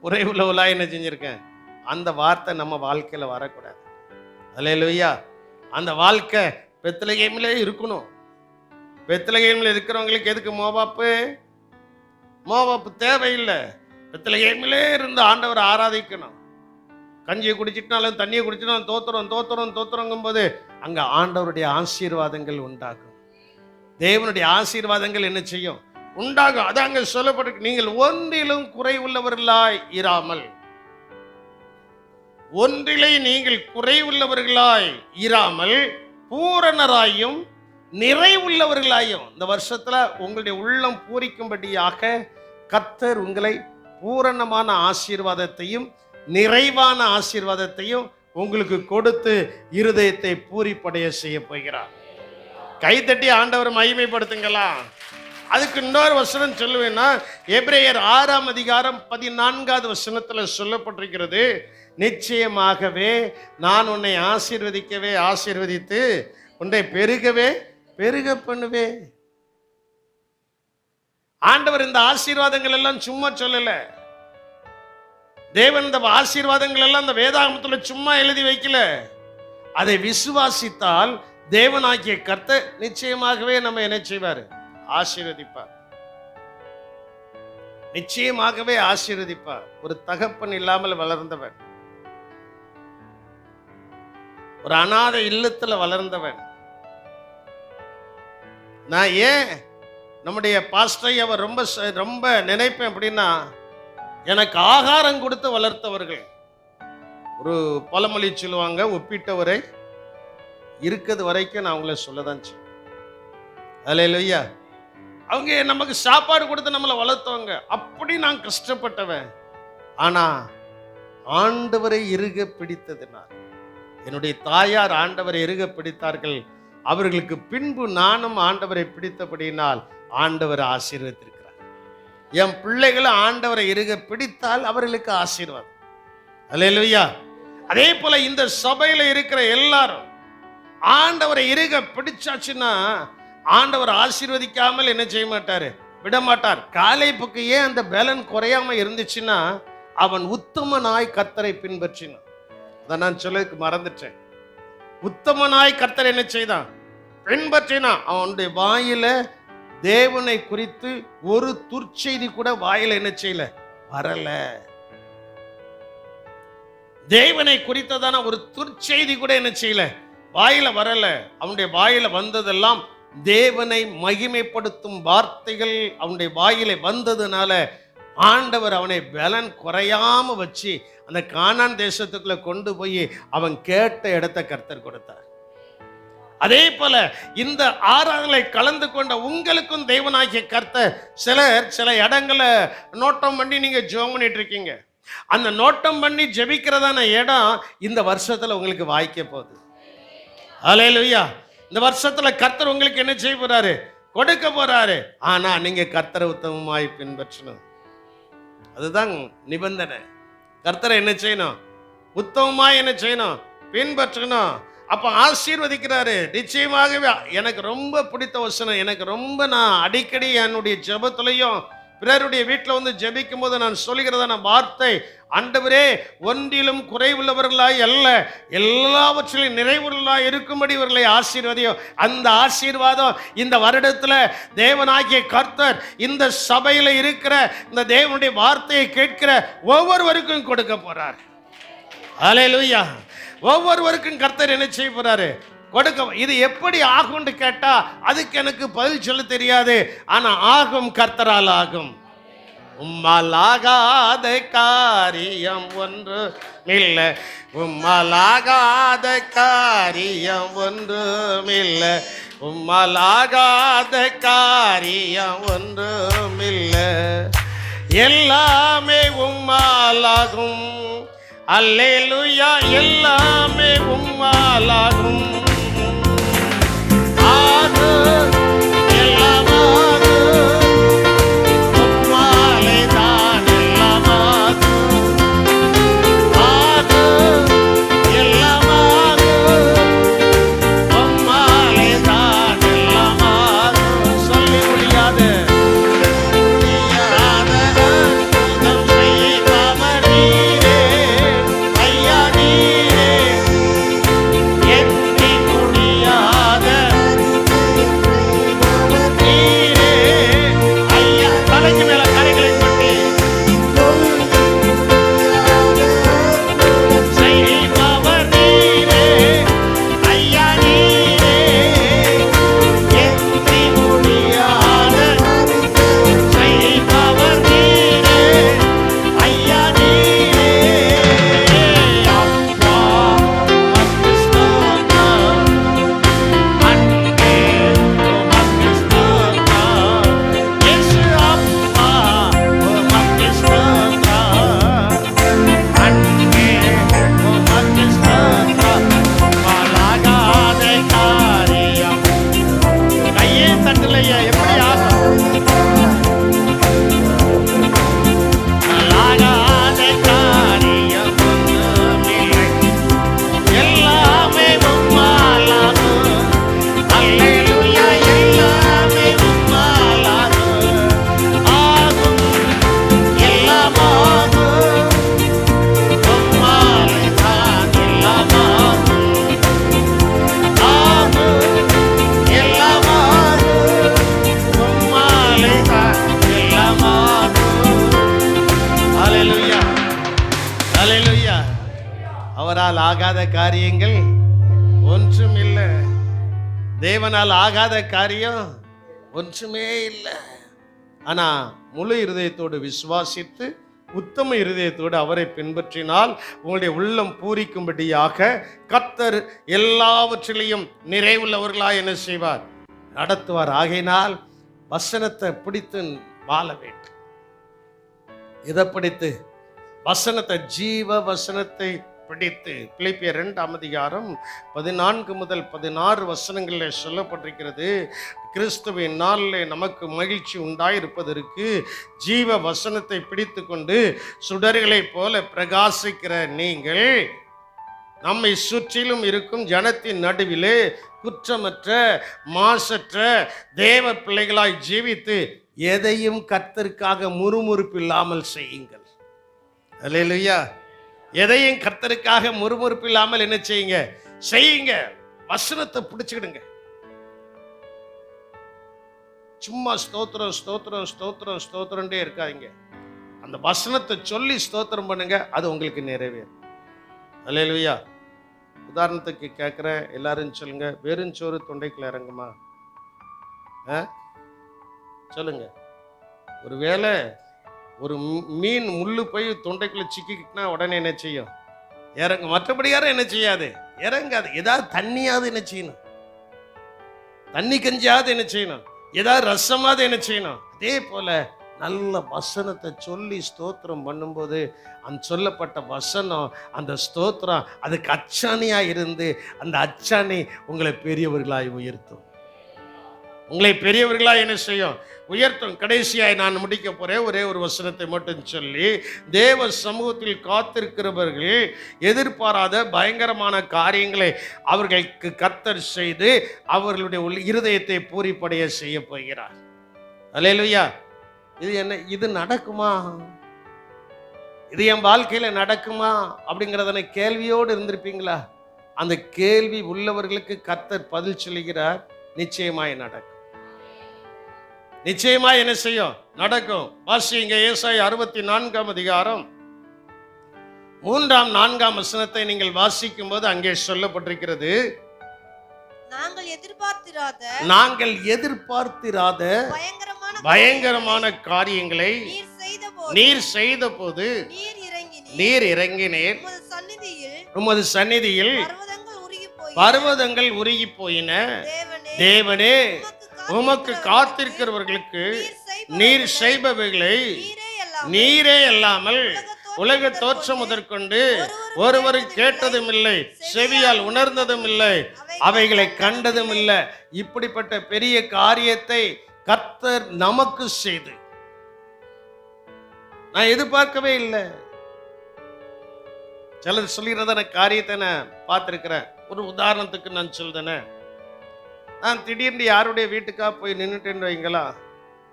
குறைவுள்ளவர்களாய் என்ன செஞ்சிருக்கேன். அந்த வார்த்தை நம்ம வாழ்க்கையில வரக்கூடாது. அல்லேலூயா. அந்த வாழ்க்கை பெத்லகேமிலே இருக்கணும். பெத்லகேமில் இருக்கிறவங்களுக்கு எதுக்கு மோவாப்பு? மோவாப்பு தேவையில்லை. பெத்லகேமிலே இருந்து ஆண்டவரை ஆராதிக்கணும். கஞ்சியை குடிச்சிட்டாலும் தண்ணியை குடிச்சிட்டாலும் தோத்துறோம் தோத்துறோம் தோத்துறோங்கும் போது அங்க ஆண்டவருடைய ஆசீர்வாதங்கள் உண்டாகும். தேவனுடைய ஆசீர்வாதங்கள் என்ன செய்யும், உண்டாகும். அது அங்க சொல்லப்பட்டிருக்கு, நீங்கள் ஒன்றிலும் குறைவுள்ளவர்களாய் இராமல். ஒன்றிலே நீங்கள் குறைவுள்ளவர்களாய் இராமல் பூரணராயும் நிறைவுள்ளவர்களாயும். இந்த வருஷத்துல உங்களுடைய உள்ளம் பூரிக்கும்படியாக கர்த்தர் உங்களை பூரணமான ஆசீர்வாதத்தையும் நிறைவான ஆசீர்வாதத்தையும் உங்களுக்கு கொடுத்து இருதயத்தை பூரிப்படைய செய்ய போகிறார். கைதட்டி ஆண்டவர் மகிமைப்படுத்துங்களா. அதுக்கு இன்னொரு வசனம் சொல்லுவேன்னா, எபிரேயர் 6:14 சொல்லப்பட்டிருக்கிறது, நிச்சயமாகவே நான் உன்னை ஆசீர்வதிக்கவே ஆசீர்வதித்து உன்னை பெருகவே பெருக பண்ணுவே. ஆண்டவர் இந்த ஆசீர்வாதங்கள் எல்லாம் சும்மா சொல்லல. தேவன் இந்த ஆசீர்வாதங்கள் எல்லாம் இந்த வேதாகமத்துல சும்மா எழுதி வைக்கல. அதை விசுவாசித்தால் தேவனாகிய கர்த்தர் நிச்சயமாகவே நம்ம என்ன செய்வார், ஆசீர்வதிப்பார். நிச்சயமாகவே ஆசீர்வதிப்பார். ஒரு தகப்பன் இல்லாமல் வளர்ந்தவன், ஒரு அநாத இல்லத்துல வளர்ந்தவன். நான் ஏன் நம்முடைய பாஸ்டரை அவர் ரொம்ப ரொம்ப நினைப்பேன் அப்படின்னா, எனக்கு ஆகாரம் கொடுத்து வளர்த்தவர்கள். ஒரு பழமொழி சொல்லுவாங்க, ஒப்பிட்டவரை இருக்கிறது வரைக்கும் நான் அவங்கள சொல்லதான் செய்வேன். அல்லேலூயா. அவங்க நமக்கு சாப்பாடு கொடுத்து நம்மளை வளர்த்தவங்க. அப்படி நான் கஷ்டப்பட்டவன். ஆனா ஆண்டவரை இறுக பிடித்ததினால், என்னுடைய தாயார் ஆண்டவரை இறுக பிடித்தார்கள். அவர்களுக்கு பின்பு நானும் ஆண்டவரை பிடித்தபடியினால் ஆண்டவர் ஆசீர்வதித்திருக்கிறார். என் பிள்ளைகளை ஆண்டவரை இறுக பிடித்தால் அவர்களுக்கு ஆசீர்வாதம். அல்லேலூயா. அதே போல இந்த சபையில இருக்கிற எல்லாரும் ஆண்டவரை இறுக பிடிச்சாச்சுன்னா ஆண்டவர் ஆசீர்வதிக்காமல் என்ன செய்ய மாட்டாரு, விட மாட்டார். காலைப்புக்கு ஏன் அந்த பலன் குறையாம இருந்துச்சுன்னா அவன் உத்தமனாய் கர்த்தரை பின்பற்றினான். அதை நான் சொல்ல மறந்துட்டேன். உத்தமனாய் கர்த்தர் என்ன செய்தான்? பின்பற்றினான். அவனுடைய வாயில தேவனை குறித்து ஒரு துர்ச்செய்தி கூட வாயில என்ன செய்யல, வரல. தேவனை குறித்ததான ஒரு துர்ச்செய்தி கூட என்ன செய்யல, வாயில வரல. அவனுடைய வாயில வந்ததெல்லாம் தேவனை மகிமைப்படுத்தும் வார்த்தைகள் அவனுடைய வாயில வந்ததுனால ஆண்டவர் அவனை பலன் குறையாம வச்சு அந்த கானான் தேசத்துக்குள்ள கொண்டு போய் அவன் கேட்ட இடத்தை கர்த்தர் கொடுத்தார். அதே போல இந்த ஆராதனை கலந்து கொண்ட உங்களுக்கும் தேவனாகிய கர்த்தர் சில இடங்களை நோட்டம் பண்ணி நீங்க ஜெபம் பண்ணிட்டு இருக்கீங்க. அந்த நோட்டம் பண்ணி ஜெபிக்கிறதான இடம் இந்த வருஷத்துல உங்களுக்கு வாய்க்க போகுது. ஹல்லேலூயா. இந்த வருஷத்துல கர்த்தர் உங்களுக்கு என்ன செய்ய போறாரு? கொடுக்க போறாரு. ஆனா நீங்க கர்த்தரை உத்தமமாய் பின்பற்றணும். அதுதான் நிபந்தனை. கர்த்தரை என்ன செய்யணும்? உத்தமமாய் என்ன செய்யணும்? பின்பற்றணும். அப்ப ஆசீர்வதிக்கிறாரு. நிச்சயமாகவே எனக்கு ரொம்ப பிடித்த வசனம், எனக்கு ரொம்ப நான் அடிக்கடி என்னுடைய ஜெபத்திலையும் பிறருடைய வீட்டில் வந்து ஜெபிக்கும் போது நான் சொல்லுகிறதான வார்த்தை, ஆண்டவரே ஒன்றிலும் குறைவுள்ளவர்களாய் அல்ல, எல்லாவற்றிலும் நிறைவுள்ளவர்களாய் இருக்கும்படி இவர்களை ஆசீர்வதியும். அந்த ஆசீர்வாதம் இந்த வருடத்தில் தேவனாகிய கர்த்தர் இந்த சபையில் இருக்கிற இந்த தேவனுடைய வார்த்தையை கேட்கிற ஒவ்வொருவருக்கும் கொடுக்க போறார். ஹல்லேலூயா. ஒவ்வொருவருக்கும் கர்த்தர் என்ன செய்ய போறாரு? கொடுக்க. இது எப்படி ஆகும்னு கேட்டா அதுக்கு எனக்கு பதில் சொல்ல தெரியாது. ஆனா ஆகும், கர்த்தரால் ஆகும். உம்மால் ஆகாத காரியம் ஒன்று இல்லை, உம்மால் ஆகாத காரியம் ஒன்றும் இல்லை, உம்மால் ஆகாத காரியம் ஒன்றும் இல்லை, எல்லாமே உம்மால் ஆகும். அல்லேலூயா. எல்லாமே உம்மால் ஆகும். அவரால் ஆகாத காரியங்கள் ஒன்றும் இல்லை. தேவனால் ஆகாத காரியம் ஒன்றுமே இல்லை. ஆனா முழு இருதயத்தோடு விசுவாசித்து உத்தம இருதயத்தோடு அவரை பின்பற்றினால் உங்களுடைய உள்ளம் பூரிக்கும்படியாக கர்த்தர் எல்லாவற்றிலையும் நிறைவுள்ளவர்களாய் என்ன செய்வார்? நடத்துவார். ஆகையினால் வசனத்தை பிடித்து வாழ வேண்டும். இதை பிடித்து வசனத்தை, ஜீவ வசனத்தை பிடித்து, பிலிப்பியர் 2 முதல் 16 வசனங்களில் சொல்லப்பட்டிருக்கிறது. கிறிஸ்துவின் நாளிலே நமக்கு மகிழ்ச்சி உண்டாயிருப்பதற்கு ஜீவ வசனத்தை பிடித்து கொண்டு சுடர்களைப் போல பிரகாசிக்கிற நீங்கள் நம்மை சுற்றிலும் இருக்கும் ஜனத்தின் நடுவிலே குற்றமற்ற மாசற்ற தேவ பிள்ளைகளாய் ஜீவித்து எதையும் கர்த்தருக்காக முறுமுறுப்பு இல்லாமல் செய்யுங்கள். அல்லேலூயா. எதையும் கர்த்தருக்காக முறுமுறுப்பு இல்லாமல் என்ன செய்யுங்க, செய்யுங்க. வசனத்தை பிடிச்சுக்கிடுங்க. சும்மா ஸ்தோத்திரம் ஸ்தோத்திரம் ஸ்தோத்திரம் ஸ்தோத்திரண்டே இருக்காதீங்க. அந்த வசனத்தை சொல்லி ஸ்தோத்திரம் பண்ணுங்க, அது உங்களுக்கு நிறைவேறும். அல்லேலூயா. உதாரணத்துக்கு கேட்குற எல்லாரும் சொல்லுங்க, வெறுஞ்சோறு தொண்டைக்குள்ள இறங்குமா? சொல்லுங்க. ஒருவேளை ஒரு மீன் முள்ளு போய் தொண்டைக்குள்ள சிக்கிக்கிட்டுனா உடனே என்ன செய்யும்? இறங்கு. மற்றபடி யாரும் என்ன செய்யாது, இறங்காது. ஏதாவது தண்ணியாவது என்ன செய்யணும், தண்ணி கஞ்சியாவது என்ன செய்யணும், ஏதாவது ரசமாவது என்ன செய்யணும். அதே போல நல்ல வசனத்தை சொல்லி ஸ்தோத்திரம் பண்ணும்போது அந்த சொல்லப்பட்ட வசனம், அந்த ஸ்தோத்திரம் அதுக்கு அச்சாணியா இருந்து அந்த அச்சாணி உங்களை பெரியவர்களாய் உயர்த்தும். உங்களை பெரியவர்களாய் என்ன செய்யும்? உயர்த்தும். கடைசியாய் நான் முடிக்க போறேன். ஒரே ஒரு வசனத்தை மட்டும் சொல்லி, தேவ சமூகத்தில் காத்திருக்கிறவர்கள் எதிர்பாராத பயங்கரமான காரியங்களை அவர்களுக்கு கர்த்தர் செய்து அவர்களுடைய இருதயத்தை பூரிப்படைய செய்ய போகிறார். அல்லேலூயா. இது என்ன, இது நடக்குமா, இது என் வாழ்க்கையில நடக்குமா அப்படிங்கிறத கேள்வியோடு இருந்திருப்பீங்களா? அந்த கேள்வி உள்ளவர்களுக்கு கர்த்தர் பதில் சொல்லுகிறார். நிச்சயமாய் நடக்கும். நிச்சயமா என்ன செய்யும்? நடக்கும். வாசிங்க ஏசாயா 64 அதிகாரம் 3 4 வசனத்தை நீங்கள் வாசிக்கும் போது அங்கே சொல்லப்பட்டிருக்கிறது, நாங்கள் எதிர்பார்த்திராத பயங்கரமான காரியங்களை நீர் செய்த போது நீர் இறங்கினீர். உமது சந்நிதியில் பர்வதங்கள் உருகி போயின. தேவனே, உமக்கு காத்திருக்கிறவர்களுக்கு நீர் செய்பவைகளை நீரே அல்லாமல் உலக தோற்றம் முதற்கொண்டு ஒருவரும் கேட்டதும் இல்லை, செவியால் உணர்ந்ததும் இல்லை, அவைகளை கண்டதும் இல்லை. இப்படிப்பட்ட பெரிய காரியத்தை கர்த்தர் நமக்கு செய்து நான் எதிர்பார்க்கவே இல்லை. சிலர் சொல்லிடுறதான காரியத்தை நான் பார்த்திருக்கிறேன். ஒரு உதாரணத்துக்கு நான் சொல்றேனே, நான் திடீர்னு யாருடைய வீட்டுக்கா போய் நின்றுட்டேன்னு வைங்களா,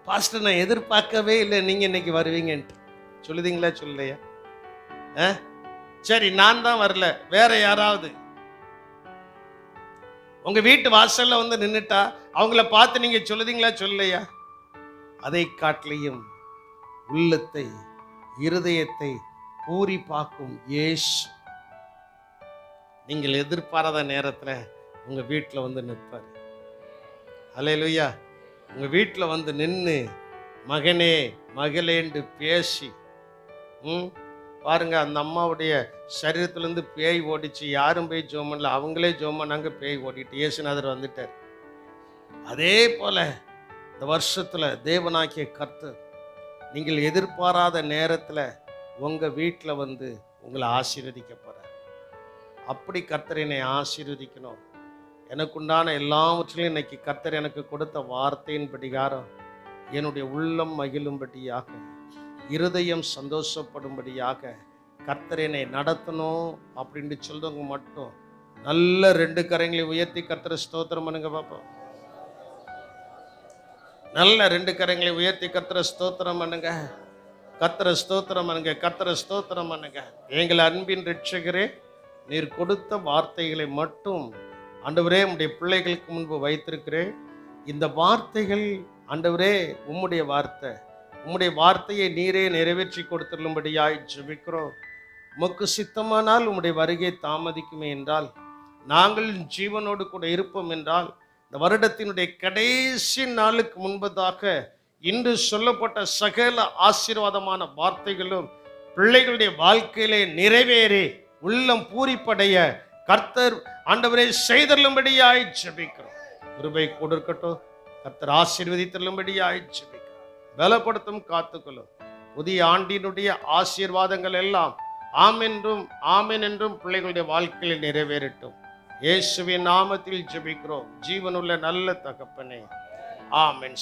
பாஸ்டர் நான் எதிர்பார்க்கவே இல்லை நீங்க இன்னைக்கு வருவீங்கன்ட்டு சொல்லுதீங்களா? சொல்லலையா? சரி, நான் தான் வரல, வேற யாராவது உங்க வீட்டு வாசல்ல வந்து நின்னுட்டா அவங்கள பார்த்து நீங்க சொல்லுதீங்களா? சொல்லலையா? அதை காட்டிலையும் உள்ளத்தை இருதயத்தை பூரிப்பாக்கும் இயேசு நீங்கள் எதிர்பாராத நேரத்துல உங்க வீட்டுல வந்து நிற்பார். அல்லேலூயா. உங்க வீட்டுல வந்து நின்று மகனே மகளேண்டு பேசி, பாருங்க, அந்த அம்மாவுடைய சரீரத்திலேருந்து பேய் ஓடிச்சு. யாரும் போய் ஜோம் பண்ணல, அவங்களே ஜோம் பண்ணாங்க, பேய் ஓடிட்டு இயேசுநாதர் வந்துட்டார். அதே போல இந்த வருஷத்துல தேவனாகிய கர்த்தர் நீங்கள் எதிர்பாராத நேரத்துல உங்க வீட்டில் வந்து உங்களை ஆசீர்வதிக்க போறார். அப்படி கர்த்தர் என்னை ஆசீர்வதிக்கணும். எனக்குண்டான எல்லாவற்றிலும் இன்னைக்கு கர்த்தர் எனக்கு கொடுத்த வார்த்தையின் படிகாரம் என்னுடைய உள்ளம் மகிழும்படியாக, இருதயம் சந்தோஷப்படும்படியாக கர்த்தர் என்னை நடத்தணும் அப்படின்னு சொல்றவங்க மட்டும் நல்ல 2 கரங்களை உயர்த்தி கர்த்தரை ஸ்தோத்திரம் பண்ணுங்க பாப்போம். நல்ல 2 கரங்களை உயர்த்தி கர்த்தரை ஸ்தோத்திரம் பண்ணுங்க. கர்த்தரை ஸ்தோத்திரம் பண்ணுங்க. கர்த்தரை ஸ்தோத்திரம் பண்ணுங்க. எங்கள் அன்பின் ரட்சகரே, நீர் கொடுத்த வார்த்தைகளை மட்டும் ஆண்டவரே உம்முடைய பிள்ளைகளுக்கு முன்பு வைத்திருக்கிறேன். இந்த வார்த்தைகள் ஆண்டவரே உம்முடைய வார்த்தை, உம்முடைய வார்த்தையை நீரே நிறைவேற்றி கொடுத்துள்ளும்படியாய் ஜெபிக்கிறோம். உமக்கு சித்தமானால் உம்முடைய வருகை தாமதிக்குமே என்றால், நாங்கள் ஜீவனோடு கூட இருப்போம் என்றால், இந்த வருடத்தினுடைய கடைசி நாளுக்கு முன்பதாக இன்று சொல்லப்பட்ட சகல ஆசீர்வாதமான வார்த்தைகளும் பிள்ளைகளுடைய வாழ்க்கையிலே நிறைவேறி உள்ளம் பூரிப்படைய கர்த்தர் ஆண்டவரை செய்தள்ளும்படியாய் ஜெபிக்கிறோம். கிருபை கொடுக்கட்டும். கர்த்தர் ஆசீர்வதித்தள்ளும்படியாய் ஜெபிக்கிறோம். பலப்படுத்தும், காத்துக்கொள்ளும். புதிய ஆண்டினுடைய ஆசீர்வாதங்கள் எல்லாம் ஆமென்றும் ஆமென் என்றும் பிள்ளைகளுடைய வாழ்க்கையில் நிறைவேறட்டும். இயேசுவின் நாமத்தில் ஜெபிக்கிறோம் ஜீவனுள்ள நல்ல தகப்பனே, ஆமென்.